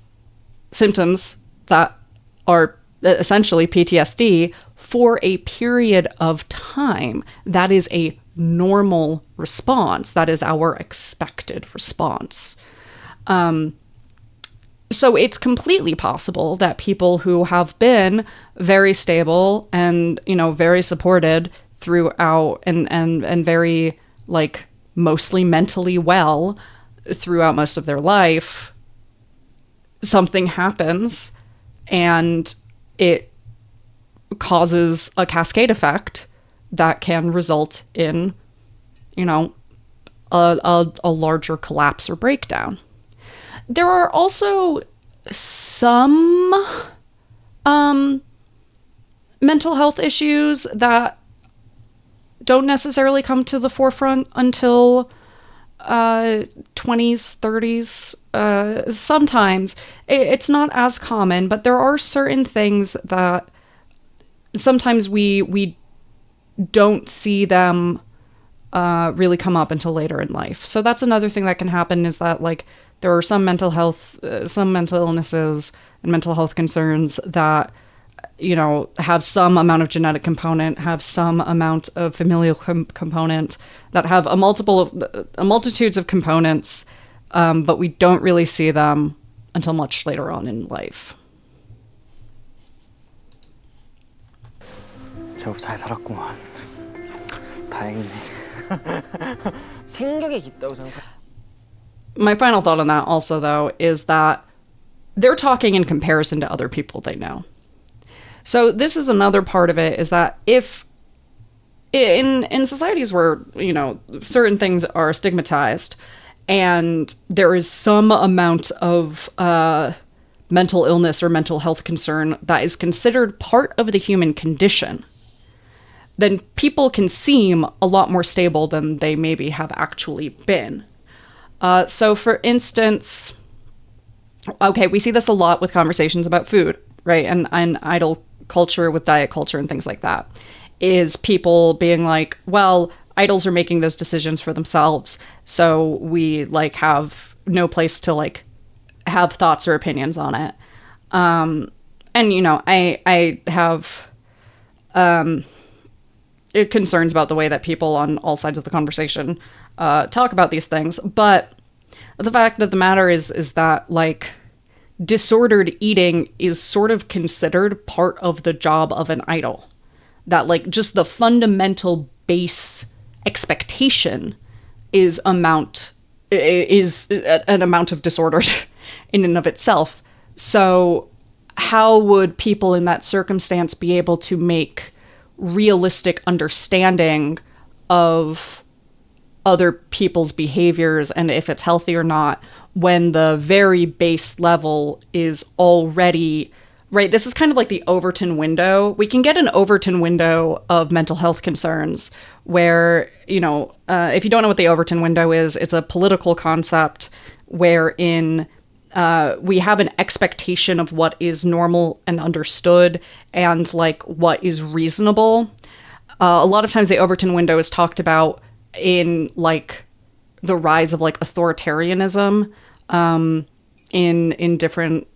Speaker 2: symptoms that are essentially PTSD for a period of time. That is a normal response. That is our expected response. So it's completely possible that people who have been very stable and, you know, very supported throughout and very, like, mostly mentally well throughout most of their life, something happens and it causes a cascade effect that can result in, you know, a larger collapse or breakdown. There are also some mental health issues that don't necessarily come to the forefront until 20s, 30s. Sometimes it's not as common, but there are certain things that sometimes we don't see them really come up until later in life. So that's another thing that can happen, is that, like, there are some mental illnesses and mental health concerns that have some amount of genetic component, have some amount of familial component, that have a multitudes of components, but we don't really see them until much later on in life.
Speaker 4: 제법 잘 살았구만. 다행이네.
Speaker 1: 생각이 깊다고 생각해.
Speaker 2: My final thought on that also, though, is that they're talking in comparison to other people they know. So this is another part of it, is that if in societies where, certain things are stigmatized and there is some amount of mental illness or mental health concern that is considered part of the human condition, then people can seem a lot more stable than they maybe have actually been. So for instance, okay, we see this a lot with conversations about food, right? And idol culture with diet culture and things like that, is people being like, well, idols are making those decisions for themselves, so we have no place to have thoughts or opinions on it. And I have concerns about the way that people on all sides of the conversation talk about these things, but the fact of the matter is that disordered eating is sort of considered part of the job of an idol. That just the fundamental base expectation is an amount of disorder in and of itself. So how would people in that circumstance be able to make realistic understanding of other people's behaviors and if it's healthy or not, when the very base level is already, right? This is kind of like the Overton window. We can get an Overton window of mental health concerns where, if you don't know what the Overton window is, it's a political concept wherein we have an expectation of what is normal and understood and what is reasonable. A lot of times the Overton window is talked about in the rise of authoritarianism in different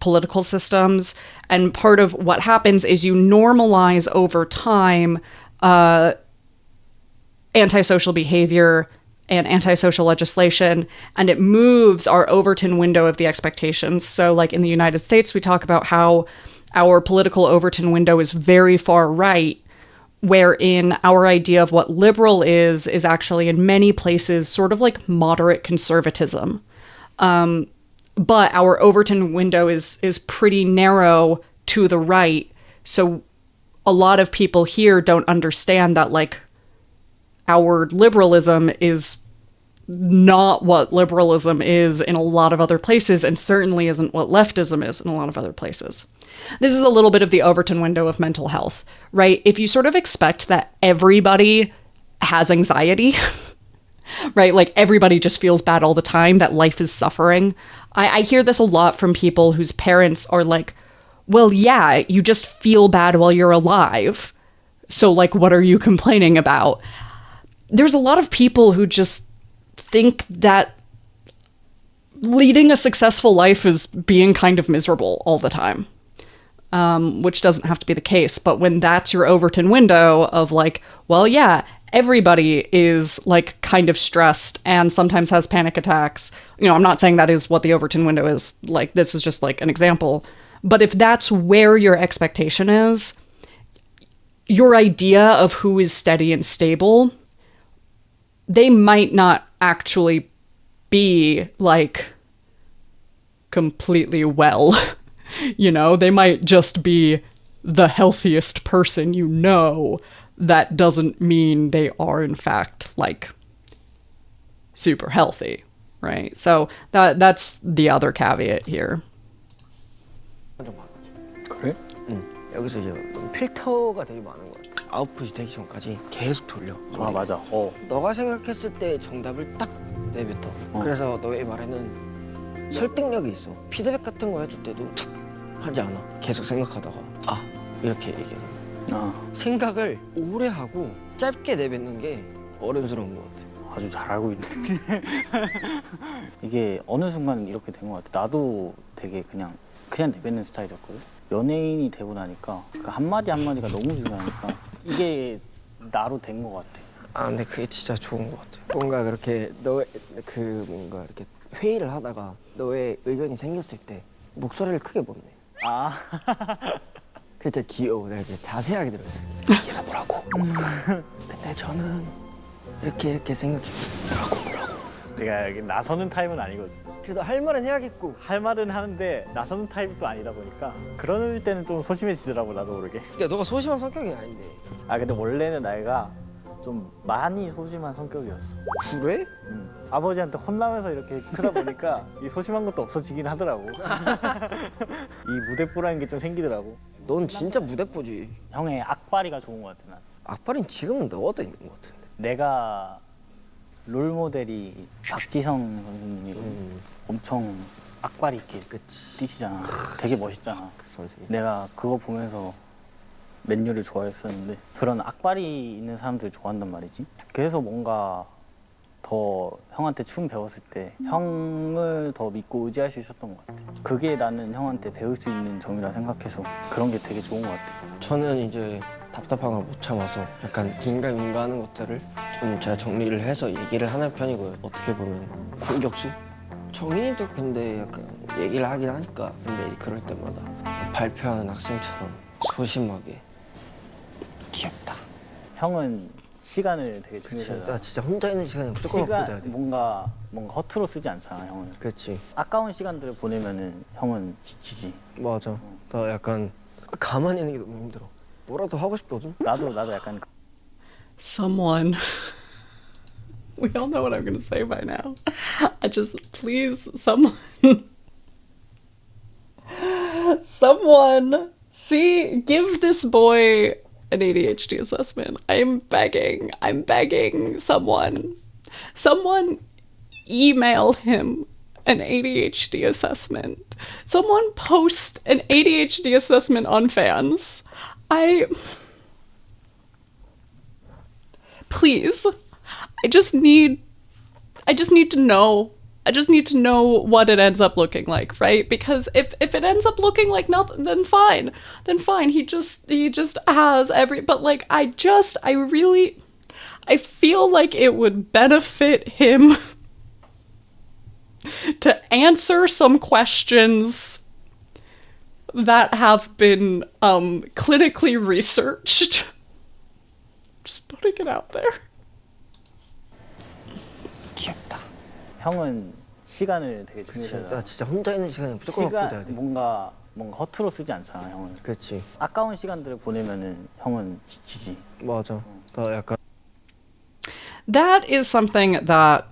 Speaker 2: political systems. And part of what happens is you normalize over time antisocial behavior and antisocial legislation, and it moves our Overton window of the expectations. So in the United States, we talk about how our political Overton window is very far right, wherein our idea of what liberal is actually in many places sort of moderate conservatism. But our Overton window is pretty narrow to the right. So a lot of people here don't understand that our liberalism is not what liberalism is in a lot of other places, and certainly isn't what leftism is in a lot of other places. This is a little bit of the Overton window of mental health, right? If you sort of expect that everybody has anxiety, right? Everybody just feels bad all the time, that life is suffering. I hear this a lot from people whose parents are well, yeah, you just feel bad while you're alive. So what are you complaining about? There's a lot of people who just think that leading a successful life is being kind of miserable all the time. Which doesn't have to be the case. But when that's your Overton window of well, yeah, everybody is kind of stressed and sometimes has panic attacks. I'm not saying that is what the Overton window is. This is just an example. But if that's where your expectation is, your idea of who is steady and stable, they might not actually be completely well. They might just be the healthiest person that doesn't mean they are in fact super healthy, right? So that's the other caveat here.
Speaker 4: 그래?
Speaker 1: 여기서 이제 필터가 되게 많은 것 같아. 아웃풋이 되기 전까지 계속 돌려.
Speaker 4: 아 맞아.
Speaker 1: 너가 생각했을 때 정답을 딱 내뱉어. 그래서 너의 말에는 설득력이 있어. 피드백 같은 거 해줄 때도 툭 하지 않아. 계속 생각하다가 이렇게 얘기해. 생각을 오래 하고 짧게 내뱉는 게 어른스러운 것 같아.
Speaker 4: 아주 잘 알고 있네. 이게 어느 순간 이렇게 된 것 같아. 나도 되게 그냥 내뱉는 스타일이었거든. 연예인이 되고 나니까 그 한마디 한마디가 너무 중요하니까 이게 나로 된 것 같아.
Speaker 1: 아 근데 그게 진짜 좋은 것 같아. 뭔가 그렇게 너의 그 뭔가 이렇게 회의를 하다가 너의 의견이 생겼을 때 목소리를 크게 못 내.
Speaker 4: 아
Speaker 1: 그게 진짜 귀여워. 내가 이렇게 자세하게 들어요. 이게 다 뭐라고? 근데 저는 이렇게 생각해. 뭐라고?
Speaker 4: 내가 여기 나서는 타입은 아니거든.
Speaker 1: 그래도 할 말은 해야겠고.
Speaker 4: 할 말은 하는데 나서는 타입도 아니다 보니까 그럴 때는 좀 소심해지더라고 나도 모르게.
Speaker 1: 그러니까 너가 소심한 성격이 아닌데.
Speaker 4: 아 근데 원래는 내가 좀 많이 소심한 성격이었어.
Speaker 1: 그래?
Speaker 4: 아버지한테 혼나면서 이렇게 크다 보니까 이 소심한 것도 없어지긴 하더라고. 이 무대뽀라는 게 좀 생기더라고.
Speaker 1: 넌 진짜 무대뽀지.
Speaker 4: 형의 악바리가 좋은 것 같아 난.
Speaker 1: 악발인 지금은 너가 있는 것 같은데.
Speaker 4: 내가 롤 모델이 박지성 선수님이고 엄청 악바리 있게
Speaker 1: 그치.
Speaker 4: 뛰시잖아. 되게 멋있잖아.
Speaker 1: 그 선생님.
Speaker 4: 내가 그거 보면서 맨유를 좋아했었는데 그런 악바리 있는 사람들 좋아한단 말이지. 그래서 뭔가 더 형한테 춤 배웠을 때 형을 더 믿고 의지할 수 있었던 것 같아. 그게 나는 형한테 배울 수 있는 점이라 생각해서 그런 게 되게 좋은 것 같아.
Speaker 1: 저는 이제 답답한 걸 못 참아서 약간 긴가민가하는 것들을 좀 제가 정리를 해서 얘기를 하는 편이고요. 어떻게 보면 공격수? 정인이도 근데 약간 얘기를 하긴 하니까 근데 그럴 때마다 발표하는 학생처럼 소심하게 귀엽다.
Speaker 4: 형은 시간을 되게
Speaker 1: 그치.
Speaker 4: 중요하잖아.
Speaker 1: 나 진짜 혼자 있는 시간에 무조건 갖고 돼야 돼.
Speaker 4: 뭔가 허투루 쓰지 않잖아 형은.
Speaker 1: 그렇지.
Speaker 4: 아까운 시간들을 보내면은 형은 지치지.
Speaker 1: 맞아. 나 약간 가만히 있는 게 너무 힘들어. 뭐라도 하고 싶거든.
Speaker 4: 나도 약간
Speaker 2: Someone. We all know what I'm gonna say by now. I just, please, someone, see, give this boy an ADHD assessment. I'm begging someone. Someone email him an ADHD assessment. Someone post an ADHD assessment on fans. Please. I just need to know. I just need to know what it ends up looking like, right? Because if it ends up looking like nothing, then fine. He just has but like I feel like it would benefit him to answer some questions that have been clinically researched. Just putting it out there.
Speaker 1: 귀엽다.
Speaker 4: 형은 시간을 되게
Speaker 1: 그치.
Speaker 4: 중요하잖아.
Speaker 1: 나 진짜 혼자 있는 시간에 무조건 갖고 돼야 돼.
Speaker 4: 뭔가 허투루 쓰지 않잖아 형은.
Speaker 1: 그렇지.
Speaker 4: 아까운 시간들을 보내면은 형은 지치지.
Speaker 1: 맞아. 나 약간
Speaker 2: That is something that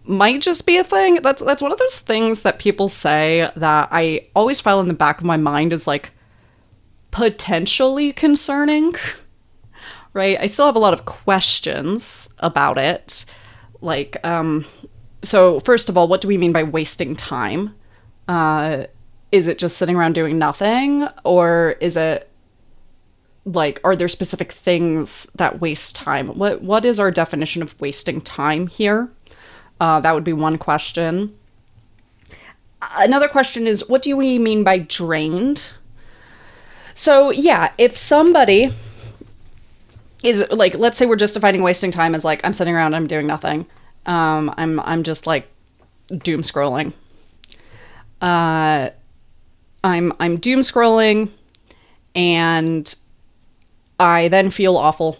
Speaker 2: might just be a thing. That's one of those things that people say that I always file in the back of my mind as like potentially concerning. Right? I still have a lot of questions about it. Like, so first of all, what do we mean by wasting time? Is it just sitting around doing nothing? Or is it like, are there specific things that waste time? What is our definition of wasting time here? That would be one question. Another question is, what do we mean by drained? So yeah, if somebody is like, let's say we're just defining wasting time as like, I'm sitting around, I'm doing nothing. I'm just like doom scrolling. I'm doom scrolling and I then feel awful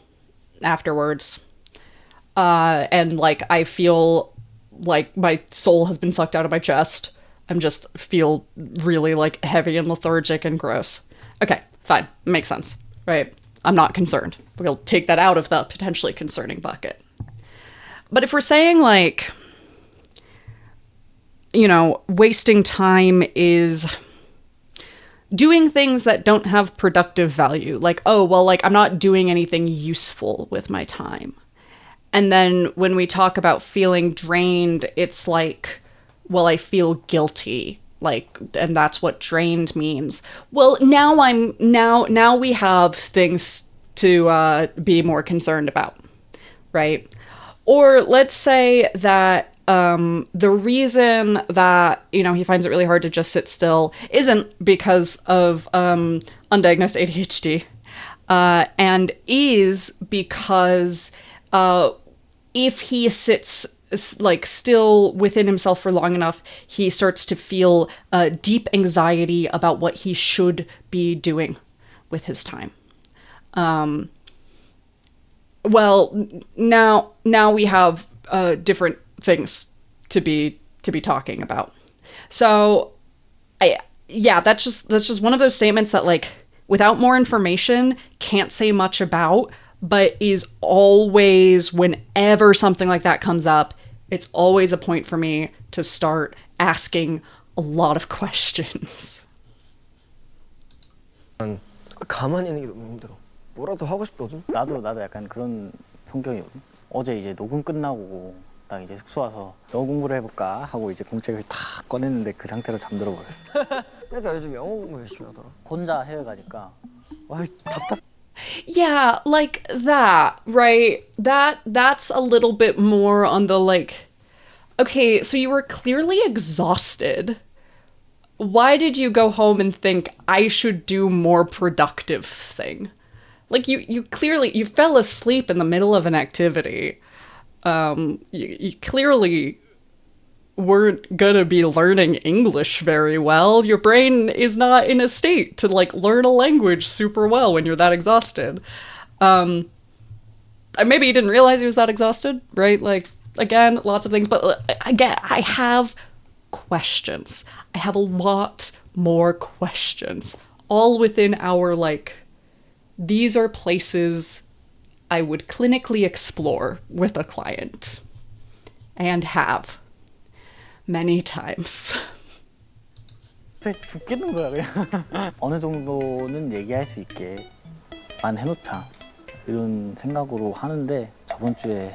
Speaker 2: afterwards. And like, I feel like my soul has been sucked out of my chest. I'm just feel really like heavy and lethargic and gross. Okay, fine. Makes sense, right? I'm not concerned. We'll take that out of the potentially concerning bucket. But if we're saying like, you know, wasting time is doing things that don't have productive value, like, oh, well, like I'm not doing anything useful with my time. And then when we talk about feeling drained, it's like, well, I feel guilty. Like, and that's what drained means. Well, now we have things to be more concerned about, right? Or let's say that the reason that, you know, he finds it really hard to just sit still isn't because of undiagnosed ADHD, and is because if he sits like still within himself for long enough, he starts to feel deep anxiety about what he should be doing with his time. Well, now we have different things to be talking about. So, that's just one of those statements that, like, without more information, can't say much about, but is always, whenever something like that comes up, it's always a point for me to start asking a lot of questions.
Speaker 1: 가만히 있는 게 너무 힘들어. 뭐라도 하고 싶거든.
Speaker 4: 나도 약간 그런 성격이거든. 어제 이제 녹음 끝나고 딱 이제 숙소 와서 영어 공부를 해볼까 하고 이제 공책을 다 꺼냈는데 그 상태로 잠들어 버렸어.
Speaker 1: 그러니까 요즘 영어 공부 열심히 하더라.
Speaker 4: 혼자 해외 가니까 와 답답.
Speaker 2: Yeah, like that, right? That's a little bit more on the, like, okay, so you were clearly exhausted. Why did you go home and think I should do more productive thing? Like, you clearly, you fell asleep in the middle of an activity. You clearly weren't gonna be learning English very well. Your brain is not in a state to, like, learn a language super well when you're that exhausted. Maybe you didn't realize he was that exhausted, right? Like, again, lots of things, but again, I have questions. I have a lot more questions, all within our, like, these are places I would clinically explore with a client, and have many times.
Speaker 4: 죽겠는 거야 그냥. 어느 정도는 얘기할 수 있게만 해놓자 이런 생각으로 하는데 저번 주에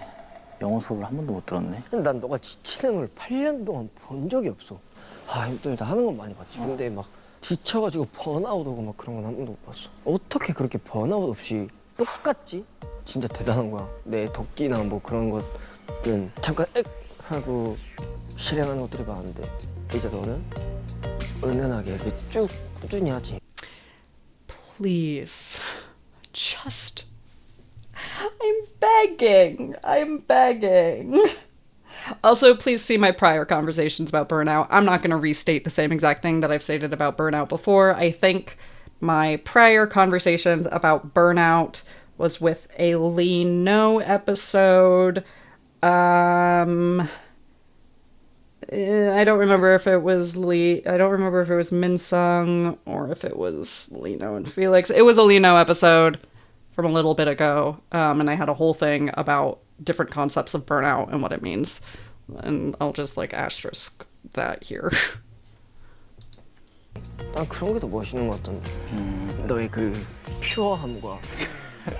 Speaker 4: 영어 수업을 한 번도 못 들었네.
Speaker 1: 근데 난 너가 지치는 걸 8년 동안 본 적이 없어. 아 힘들다 하는 건 많이 봤지. 근데 막 지쳐가지고 번아웃 오고 막 그런 건 한 번도 못 봤어. 어떻게 그렇게 번아웃 없이 똑같지? 진짜 대단한 거야. 내 도끼나 뭐 그런 것은 잠깐 엑 하고 실행하는 것들이 많은데 이제 너는 은은하게 이렇게 쭉 꾸준히 하지.
Speaker 2: Please, just, I'm begging. Also, please see my prior conversations about burnout. I'm not going to restate the same exact thing that I've stated about burnout before. I think my prior conversations about burnout was with a Lee No episode. I don't remember if it was Lee. I don't remember if it was Min Sung or if it was Lino and Felix. It was a Lino episode from a little bit ago, and I had a whole thing about different concepts of burnout and what it means. And I'll just, like, asterisk that here.
Speaker 1: 난 그런 게 더 멋있는 것 같던데. 너의 그 퓨어함과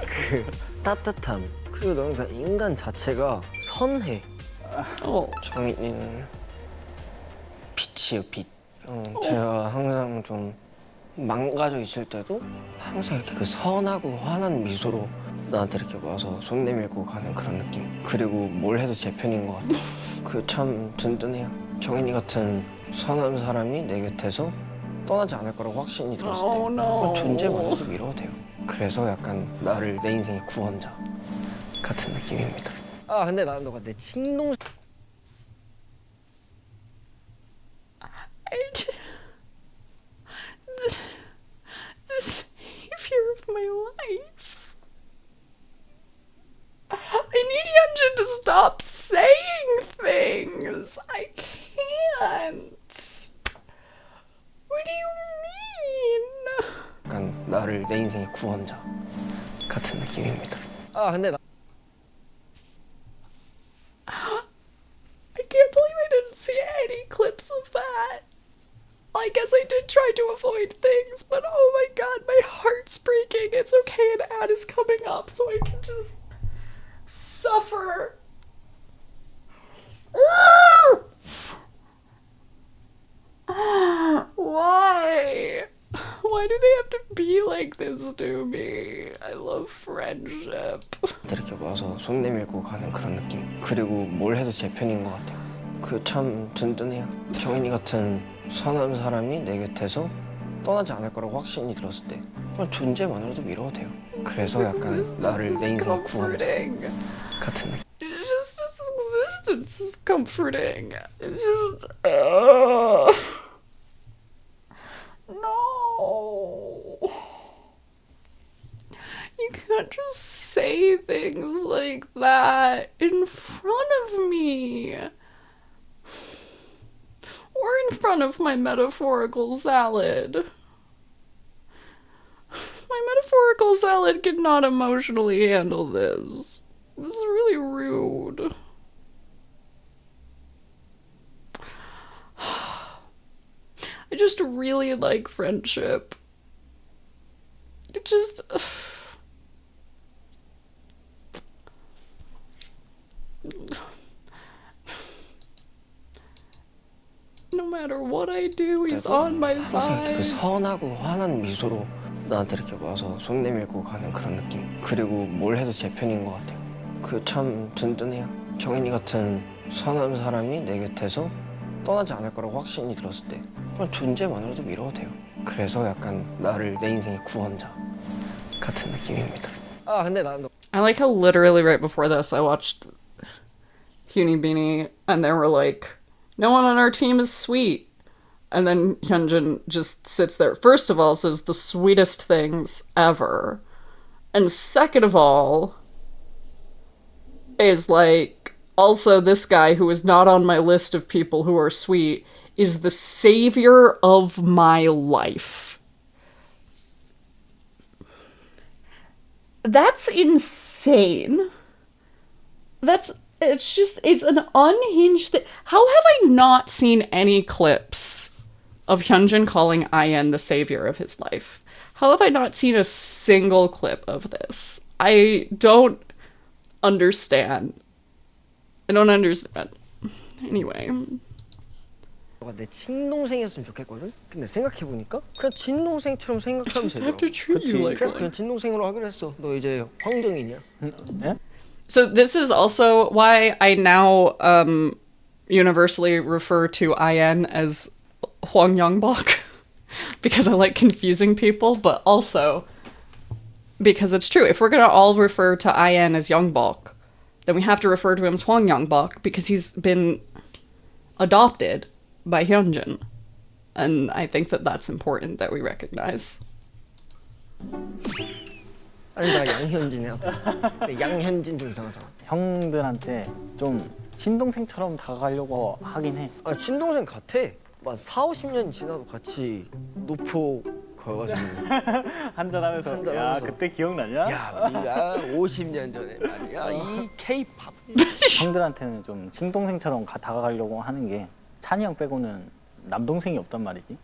Speaker 1: 그 따뜻함, 그리고 너는 그 인간 자체가 선해. 정인이는 빛이에요, 빛. 제가 항상 좀 망가져 있을 때도 항상 이렇게 그 선하고 환한 미소로 나한테 이렇게 와서 손 내밀고 가는 그런 느낌. 그리고 뭘 해도 제 편인 것 같아. 그 참 든든해요. 정인이 같은 선한 사람이 내 곁에서 떠나지 않을 거라고 확신이 들었을 때 그건 존재만으로도 위로가 돼요. 그래서 약간 나를 내 인생의 구원자 같은 느낌입니다. 아 근데 나는 너가 내 친동
Speaker 2: The savior of my life. I need Hyunjin to stop saying things. I can't. What do you mean?
Speaker 1: 약간 나를 내 인생의 구원자 같은 느낌입니다. 아 근데 나
Speaker 2: I can't believe I didn't see any clips of that. I guess I did try to avoid things, but oh my god, my heart's breaking. It's okay, an ad is coming up, so I can just suffer. Why? Why do they have to be like this to me? I love friendship.
Speaker 1: 이렇게 와서 손 내밀고 가는 그런 느낌. 그리고 뭘 해도 제 편인 것 같아요. 그 참 든든해요. 정인이 같은 선한 사람이 내 곁에서 떠나지 않을 거라고 확신이 들었을 때 그냥 존재만으로도 위로가 돼요. 그래서 약간 나를 내 인생의 구원자 같은 느낌.
Speaker 2: Just existence is comforting. It's just no. You can't just say things like that in front of me. Or in front of my metaphorical salad. My metaphorical salad could not emotionally handle this. This is really rude. I just really like friendship. It just... No matter what I do, he's on my
Speaker 1: 항상 그
Speaker 2: side.
Speaker 1: 선하고 환한 미소로 나한테 이렇게 와서 손 내밀고 가는 그런 느낌. 그리고 뭘 해도 제 편인 것 같아요. 그 참 든든해요. 정인이 같은 선한 사람이 내 곁에서 떠나지 않을 거라고 확신이 들었을 때 그냥 존재만으로도 위로가 돼요. 그래서 약간 나를 내 인생의 구원자 같은 느낌입니다. 아 근데 난
Speaker 2: I like how literally right before this I watched Puny Beanie and they were like, no one on our team is sweet. And then Hyunjin just sits there. First of all, says the sweetest things ever. And second of all, is like, also this guy who is not on my list of people who are sweet is the savior of my life. That's insane. It's an unhinged thing. How have I not seen any clips of Hyunjin calling IN the savior of his life? How have I not seen a single clip of this? I don't understand. I don't understand. Anyway.
Speaker 1: 내 친동생이었으면 좋겠거든? 근데 생각해보니까 그냥 친동생처럼 생각하면
Speaker 2: Just have to
Speaker 1: 되더라고.
Speaker 2: treat you like
Speaker 1: 그래서
Speaker 2: one.
Speaker 1: 그냥 친동생으로 하기로 했어. 너 이제 황정이냐?
Speaker 4: 예?
Speaker 2: So this is also why I now universally refer to IN as Hwang Yongbok because I like confusing people, but also because it's true. If we're gonna all refer to IN as Yongbok, then we have to refer to him as Hwang Yongbok because he's been adopted by Hyunjin, and I think that that's important that we recognize.
Speaker 1: 아니 나 양현진이야. 근데 양현진 좀 이상하잖아.
Speaker 4: 형들한테 좀 친동생처럼 다가가려고 하긴 해.
Speaker 1: 아 친동생 같아. 막 4, 50년 지나도 같이 노포 가가지고
Speaker 4: 한잔하면서
Speaker 1: 한잔
Speaker 4: 야
Speaker 1: 하면서.
Speaker 4: 그때 기억나냐?
Speaker 1: 야 우리가 50년 전에 말이야 이 K-팝
Speaker 4: 형들한테는 좀 친동생처럼 다가가려고 하는 게 찬이 형 빼고는 남동생이 없단 말이지.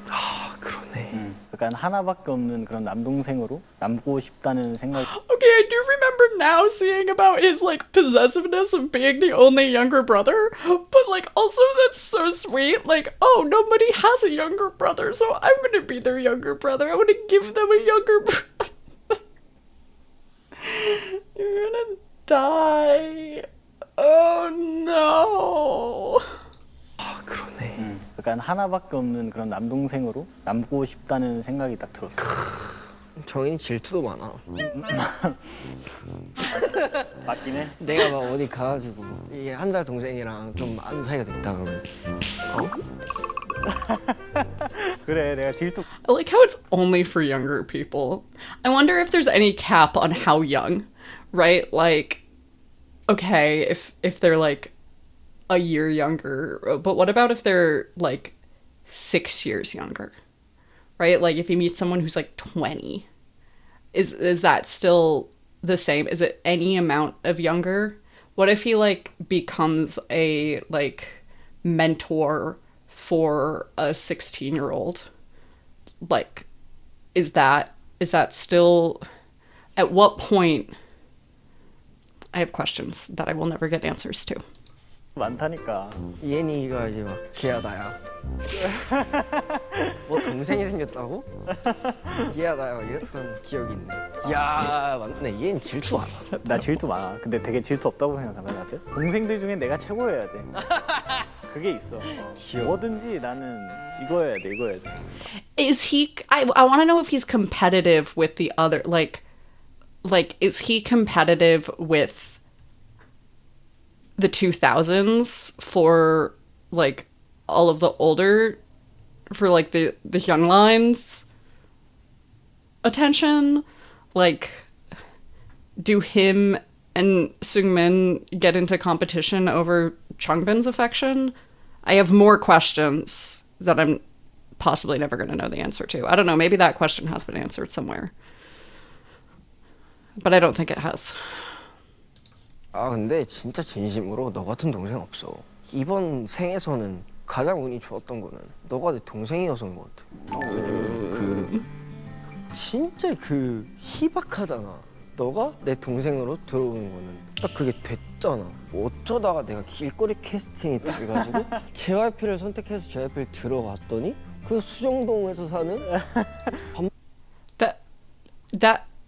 Speaker 1: 아 그러네.
Speaker 4: 약간 하나밖에 없는 그런 남동생으로 남고 싶다는 생각이.
Speaker 2: Okay, I do remember now seeing about his like possessiveness of being the only younger brother, but like also that's so sweet. Like, oh, nobody has a younger brother, so I'm gonna be their younger brother. I want to give them a younger brother. You're gonna die. Oh no.
Speaker 1: 아 그러네.
Speaker 4: 약간 하나밖에 없는 그런 남동생으로 남고 싶다는 생각이 딱 들었어.
Speaker 1: 정인이 질투도 많아.
Speaker 4: 맞긴 해.
Speaker 1: 내가 막 어디 가가지고 이게 한 살 동생이랑 좀 아는 사이가 됐다 그러면
Speaker 4: 그래 내가 질투.
Speaker 2: I like how it's only for younger people. I wonder if there's any cap on how young, right? Like, okay, if they're like a year younger, but what about if they're like 6 years younger, right? Like if you meet someone who's like 20, is that still the same? Is it any amount of younger? What if he like becomes a like mentor for a 16-year-old? Like, is that still, at what point? I have questions that I will never get answers to.
Speaker 4: 많다니까.
Speaker 1: 이엔이가 이제 막 걔야 나야 뭐 동생이 생겼다고? 걔야 나야 막 이랬던 기억이 있네. 야 맞네. 이엔 질투 많아.
Speaker 4: 나 질투 많아. 근데 되게 질투 없다고 생각한다 나한테. 동생들 중에 내가 최고여야 돼. 그게 있어.
Speaker 1: 귀여워.
Speaker 4: 뭐든지 나는 이거 해야 돼, 이거 해야 돼.
Speaker 2: Is he? I want to know if he's competitive with the other. Like is he competitive with the 2000s for like all of the older, for like the young lines attention? Like, do him and Seungmin get into competition over Changbin's affection? I have more questions that I'm possibly never going to know the answer to. I don't know, maybe that question has been answered somewhere. But I don't think it has.
Speaker 1: 아 근데 진짜 진심으로 너 같은 동생 없어. 이번 생에서는 가장 운이 좋았던 거는 너가 내 동생이어서인 것 같아. 진짜 희박하잖아. 너가 내 동생으로 들어오는 거는 딱 그게 됐잖아. 어쩌다가 내가 길거리 캐스팅이 돼가지고 JYP를 선택해서 JYP를 들어왔더니 그 수정동에서 사는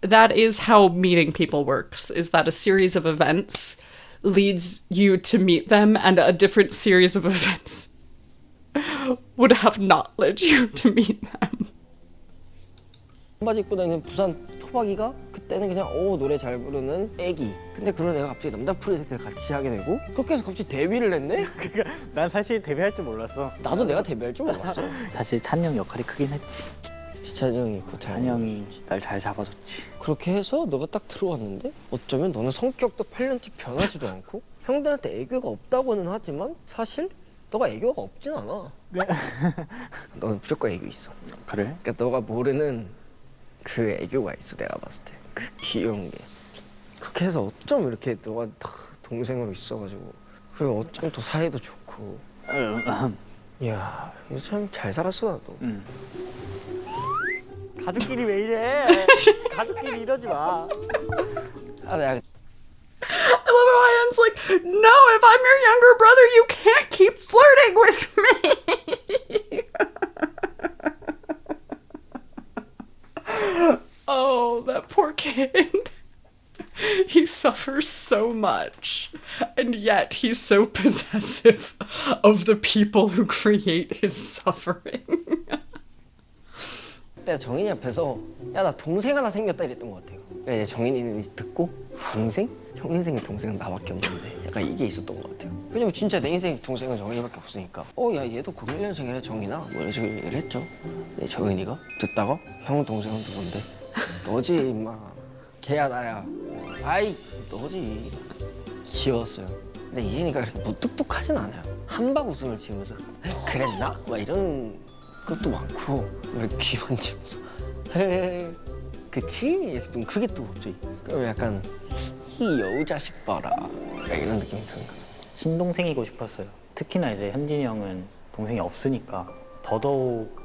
Speaker 2: That is how meeting people works, is that a series of events leads you to meet them and a different series of events would have not led you to meet them.
Speaker 1: 반바지 입고 다니는 부산 토박이가 그때는 그냥 노래 잘 부르는 애기. 근데 그런 애가 갑자기 남자 프로젝트를 같이 하게 되고 그렇게 해서 갑자기 데뷔를 했네?
Speaker 4: 그러니까 난 사실 데뷔할 줄 몰랐어.
Speaker 1: 나도 내가 데뷔할 줄 몰랐어.
Speaker 4: 사실 찬영 역할이 크긴 했지.
Speaker 1: 찬이 형이 그
Speaker 4: 찬영이 날 잘 잡아줬지.
Speaker 1: 그렇게 해서 너가 딱 들어왔는데 어쩌면 너는 성격도 8년째 변하지도 않고 형들한테 애교가 없다고는 하지만 사실 너가 애교가 없진 않아. 너는 무조건 애교 있어.
Speaker 4: 그래?
Speaker 1: 그러니까 너가 모르는 그 애교가 있어. 내가 봤을 때 그 귀여운 게. 그렇게 해서 어쩜 이렇게 너가 딱 동생으로 있어가지고 그리고 어쩜 또 사이도 좋고. 이야 이거 참 잘 살았어 나도.
Speaker 4: 가족끼리 왜 이래? 가족끼리 이러지 마.
Speaker 1: 아 내가
Speaker 2: I love how Ian's like, no, if I'm your younger brother, you can't keep flirting with me. Oh, that poor kid. He suffers so much, and yet he's so possessive of the people who create his suffering.
Speaker 1: 내가 정인이 앞에서 야 나 동생 하나 생겼다 이랬던 것 같아요. 그러니까 이제 정인이는 듣고 동생? 형 인생에 동생은 나밖에 없는데 약간 이게 있었던 것 같아요. 왜냐면 진짜 내 인생에 동생은 정인이밖에 없으니까 야 얘도 91년생이래 정인아 뭐 이런 식으로 얘기를 했죠. 근데 정인이가 듣다가 형 동생은 누군데? 너지 임마. 걔야 나야. 아이 너지. 귀여웠어요. 근데 이현이가 그렇게 무뚝뚝하진 않아요. 한박 웃음을 지으면서 그랬나? 막 이런 것도 많고 이렇게 귀 만지면서 헤헤 그치? 이렇게 좀 크게 뜨고 갑자기 그럼 약간 이 여우자식 봐라 약간 이런 느낌이 드는 거죠.
Speaker 4: 친동생이고 싶었어요. 특히나 이제 현진이 형은 동생이 없으니까 더더욱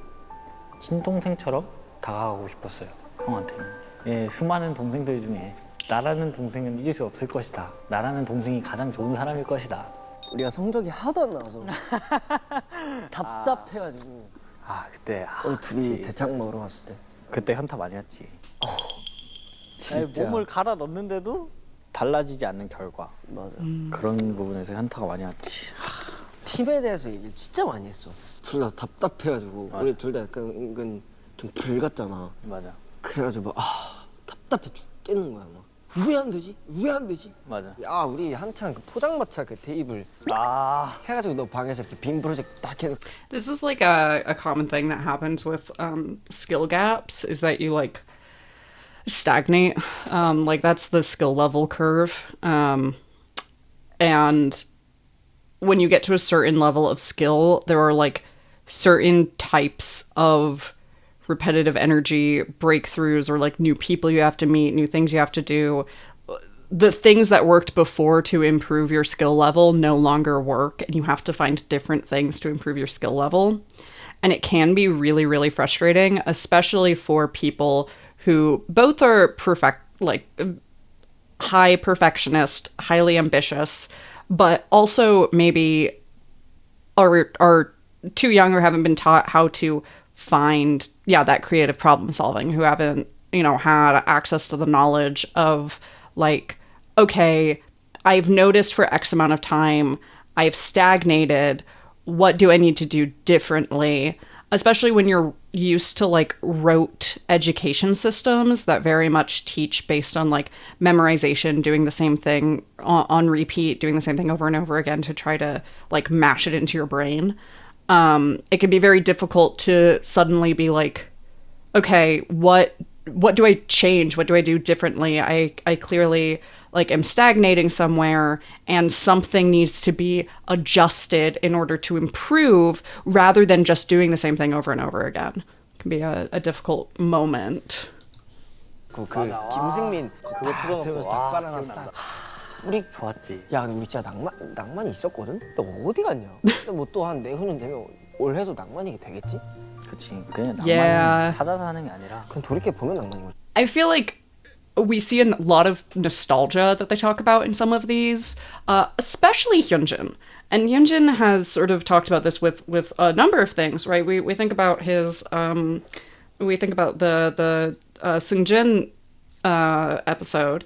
Speaker 4: 친동생처럼 다가가고 싶었어요. 형한테는. 예, 수많은 동생들 중에 나라는 동생은 잊을 수 없을 것이다. 나라는 동생이 가장 좋은 사람일 것이다.
Speaker 1: 우리가 성적이 하도 안 나와서 답답해가지고
Speaker 4: 그때
Speaker 1: 우리 둘이
Speaker 4: 그치.
Speaker 1: 대창 먹으러 갔을 때
Speaker 4: 그때 현타 많이 왔지.
Speaker 1: 진짜
Speaker 4: 몸을 갈아 넣는데도 달라지지 않는 결과.
Speaker 1: 맞아.
Speaker 4: 그런 부분에서 현타가 많이 왔지.
Speaker 1: 팀에 대해서 얘기를 진짜 많이 했어. 둘 다 답답해가지고
Speaker 4: 맞아.
Speaker 1: 우리 둘 다 약간 은근 좀 불같잖아.
Speaker 4: 맞아.
Speaker 1: 그래가지고 답답해 죽겠는 거야 막. 왜 안 되지? 왜 안 되지?
Speaker 4: 맞아.
Speaker 1: 야 우리 한창 그 포장마차 그 테이블 해가지고 너 방에서 이렇게 빔 프로젝트 딱 해놓고
Speaker 2: This is like a common thing that happens with skill gaps, is that you like stagnate. Like that's the skill level curve. And when you get to a certain level of skill, there are like certain types of repetitive energy breakthroughs or like new people you have to meet, new things you have to do. The things that worked before to improve your skill level no longer work, and you have to find different things to improve your skill level. And it can be really, really frustrating, especially for people who both are high perfectionist, highly ambitious, but also maybe are too young or haven't been taught how to find that creative problem solving, who haven't had access to the knowledge of like, okay, I've noticed for X amount of time I've stagnated. what do I need to do differently, especially when you're used to like rote education systems that very much teach based on like memorization, doing the same thing on repeat, doing the same thing over and over again to try to like mash it into your brain. It can be very difficult to suddenly be like, okay, what do I change? What do I do differently? I clearly like am stagnating somewhere and something needs to be adjusted in order to improve rather than just doing the same thing over and over again. It can be a difficult moment.
Speaker 1: 김승민
Speaker 4: 그거
Speaker 1: 딱
Speaker 4: 틀어놓고,
Speaker 1: 들으면서
Speaker 4: 와,
Speaker 1: 닭발 하나
Speaker 4: 기억난다.
Speaker 1: 싹. 우리
Speaker 4: 좋았지.
Speaker 1: 야 근데 우리 진짜 낭만이 있었거든? 너 어디 갔냐? 근데 뭐 또 한 내후년 되면 올해도 낭만이 되겠지?
Speaker 4: 그치. 그냥 낭만
Speaker 2: Yeah.
Speaker 4: 찾아서 하는 게 아니라.
Speaker 1: 그건 돌이켜보면 낭만인 거지.
Speaker 2: I feel like we see a lot of nostalgia that they talk about in some of these, especially Hyunjin. And Hyunjin has sort of talked about this with a number of things, right? We think about his, we think about the Seungjin episode,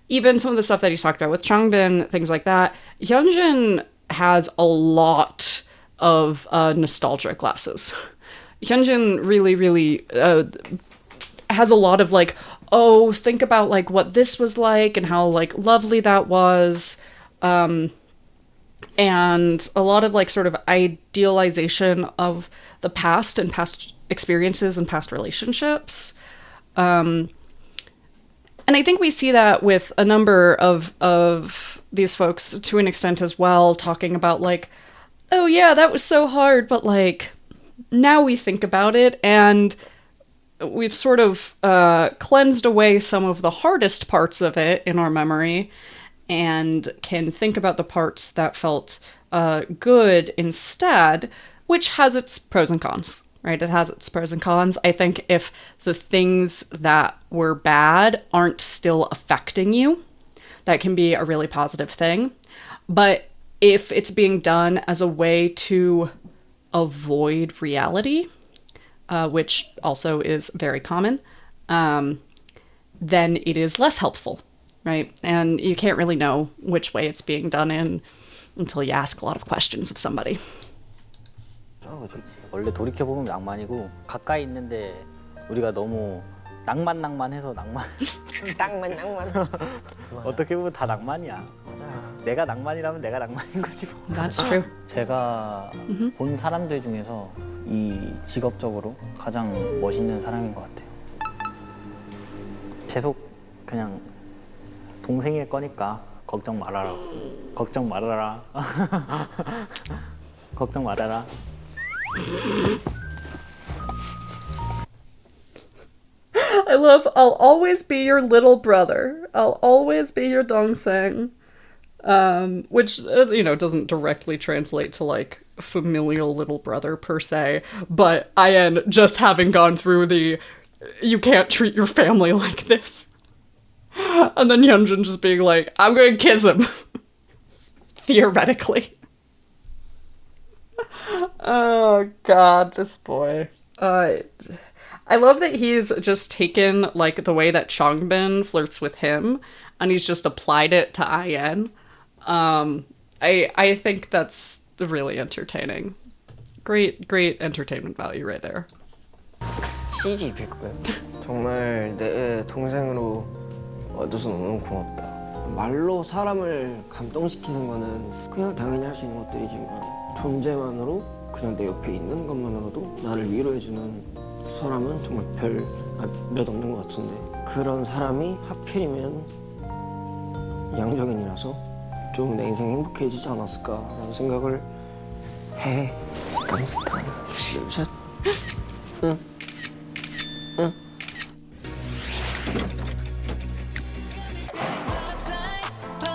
Speaker 2: even some of the stuff that he's talked about with Changbin, things like that. Hyunjin has a lot of nostalgia classes. Hyunjin really, really has a lot of like, oh, think about like what this was like and how like lovely that was. And a lot of like sort of idealization of the past and past experiences and past relationships. And I think we see that with a number of these folks to an extent as well, talking about like, oh yeah, that was so hard, but like now we think about it and we've sort of cleansed away some of the hardest parts of it in our memory and can think about the parts that felt good instead, which has its pros and cons, right? It has its pros and cons. I think if the things that were bad aren't still affecting you, that can be a really positive thing. But if it's being done as a way to avoid reality, which also is very common, then it is less helpful, right? And you can't really know which way it's being done in until you ask a lot of questions of somebody.
Speaker 4: 그치. 원래 돌이켜보면 낭만이고 가까이 있는데 우리가 너무 낭만해서 낭만.
Speaker 1: 낭만.
Speaker 4: 어떻게 보면 다 낭만이야.
Speaker 1: 맞아.
Speaker 4: 내가 낭만이라면 내가 낭만인 거지 뭐.
Speaker 2: That's true.
Speaker 4: 제가 본 사람들 중에서 이 직업적으로 가장 멋있는 사람인 것 같아요. 계속 그냥 동생일 거니까 걱정 말아라. 걱정 말아라. 걱정 말아라.
Speaker 2: I love, I'll always be your little brother. I'll always be your dongseng. Which, you know, doesn't directly translate to, like, familial little brother per se, but IN just having gone through the, you can't treat your family like this. And then Hyunjin just being like, I'm going to kiss him. Theoretically. Oh, God, this boy. I love that he's just taken, like, the way that Changbin flirts with him, and he's just applied it to IN. I think that's really entertaining. Great entertainment value right there.
Speaker 1: CG 빌거예요. 정말 내 동생으로 와줘서 너무 고맙다. 말로 사람을 감동시키는 거는 그냥 당연히 할 수 있는 것들이지만 존재만으로 그냥 내 옆에 있는 것만으로도 나를 위로해주는 사람은 정말 몇 없는 것 같은데 그런 사람이 하필이면 양정인이라서 좀 내 인생이 행복해지지 않았을까라는 생각을 해. 스탄. 셋. 응.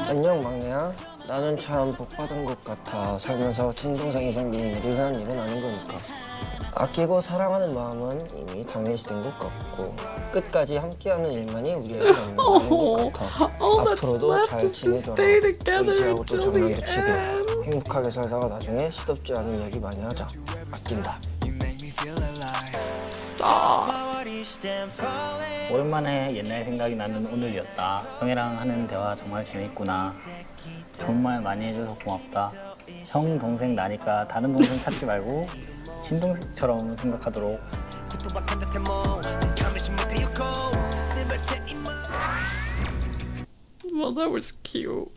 Speaker 1: 안녕 막내야. 나는 참 복받은 것 같아. 살면서 친동생이 생기는 일이 흔한 일은 아닌 거니까. 아끼고 사랑하는 마음은 이미 당연시된 것 같고 끝까지 함께하는 일만이 우리에게 남는 것 같아. 앞으로도 잘 지내줘라. 의지하고 또 장난도 치게. 행복하게 살다가 나중에 시덥지 않은 이야기 많이 하자. 아낀다.
Speaker 2: Stop.
Speaker 4: 오랜만에 옛날 생각이 나는 오늘이었다. 형이랑 하는 대화 정말 재밌구나. 좋은 말 많이 해줘서 고맙다. 형 동생 나니까 다른 동생 찾지 말고 친동생처럼 생각하도록.
Speaker 2: Well, that was cute.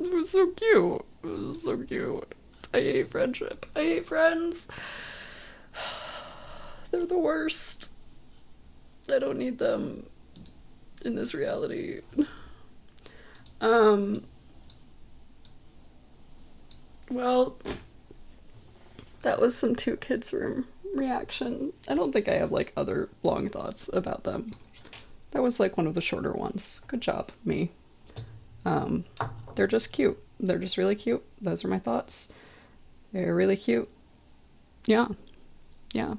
Speaker 2: It was so cute. It was so cute. I hate friendship. I hate friends. They're the worst. I don't need them in this reality. Well, that was some two kids room reaction. I don't think I have like other long thoughts about them. That was like one of the shorter ones. Good job, me. They're just cute. They're just really cute. Those are my thoughts. They're really cute. Yeah. Yeah.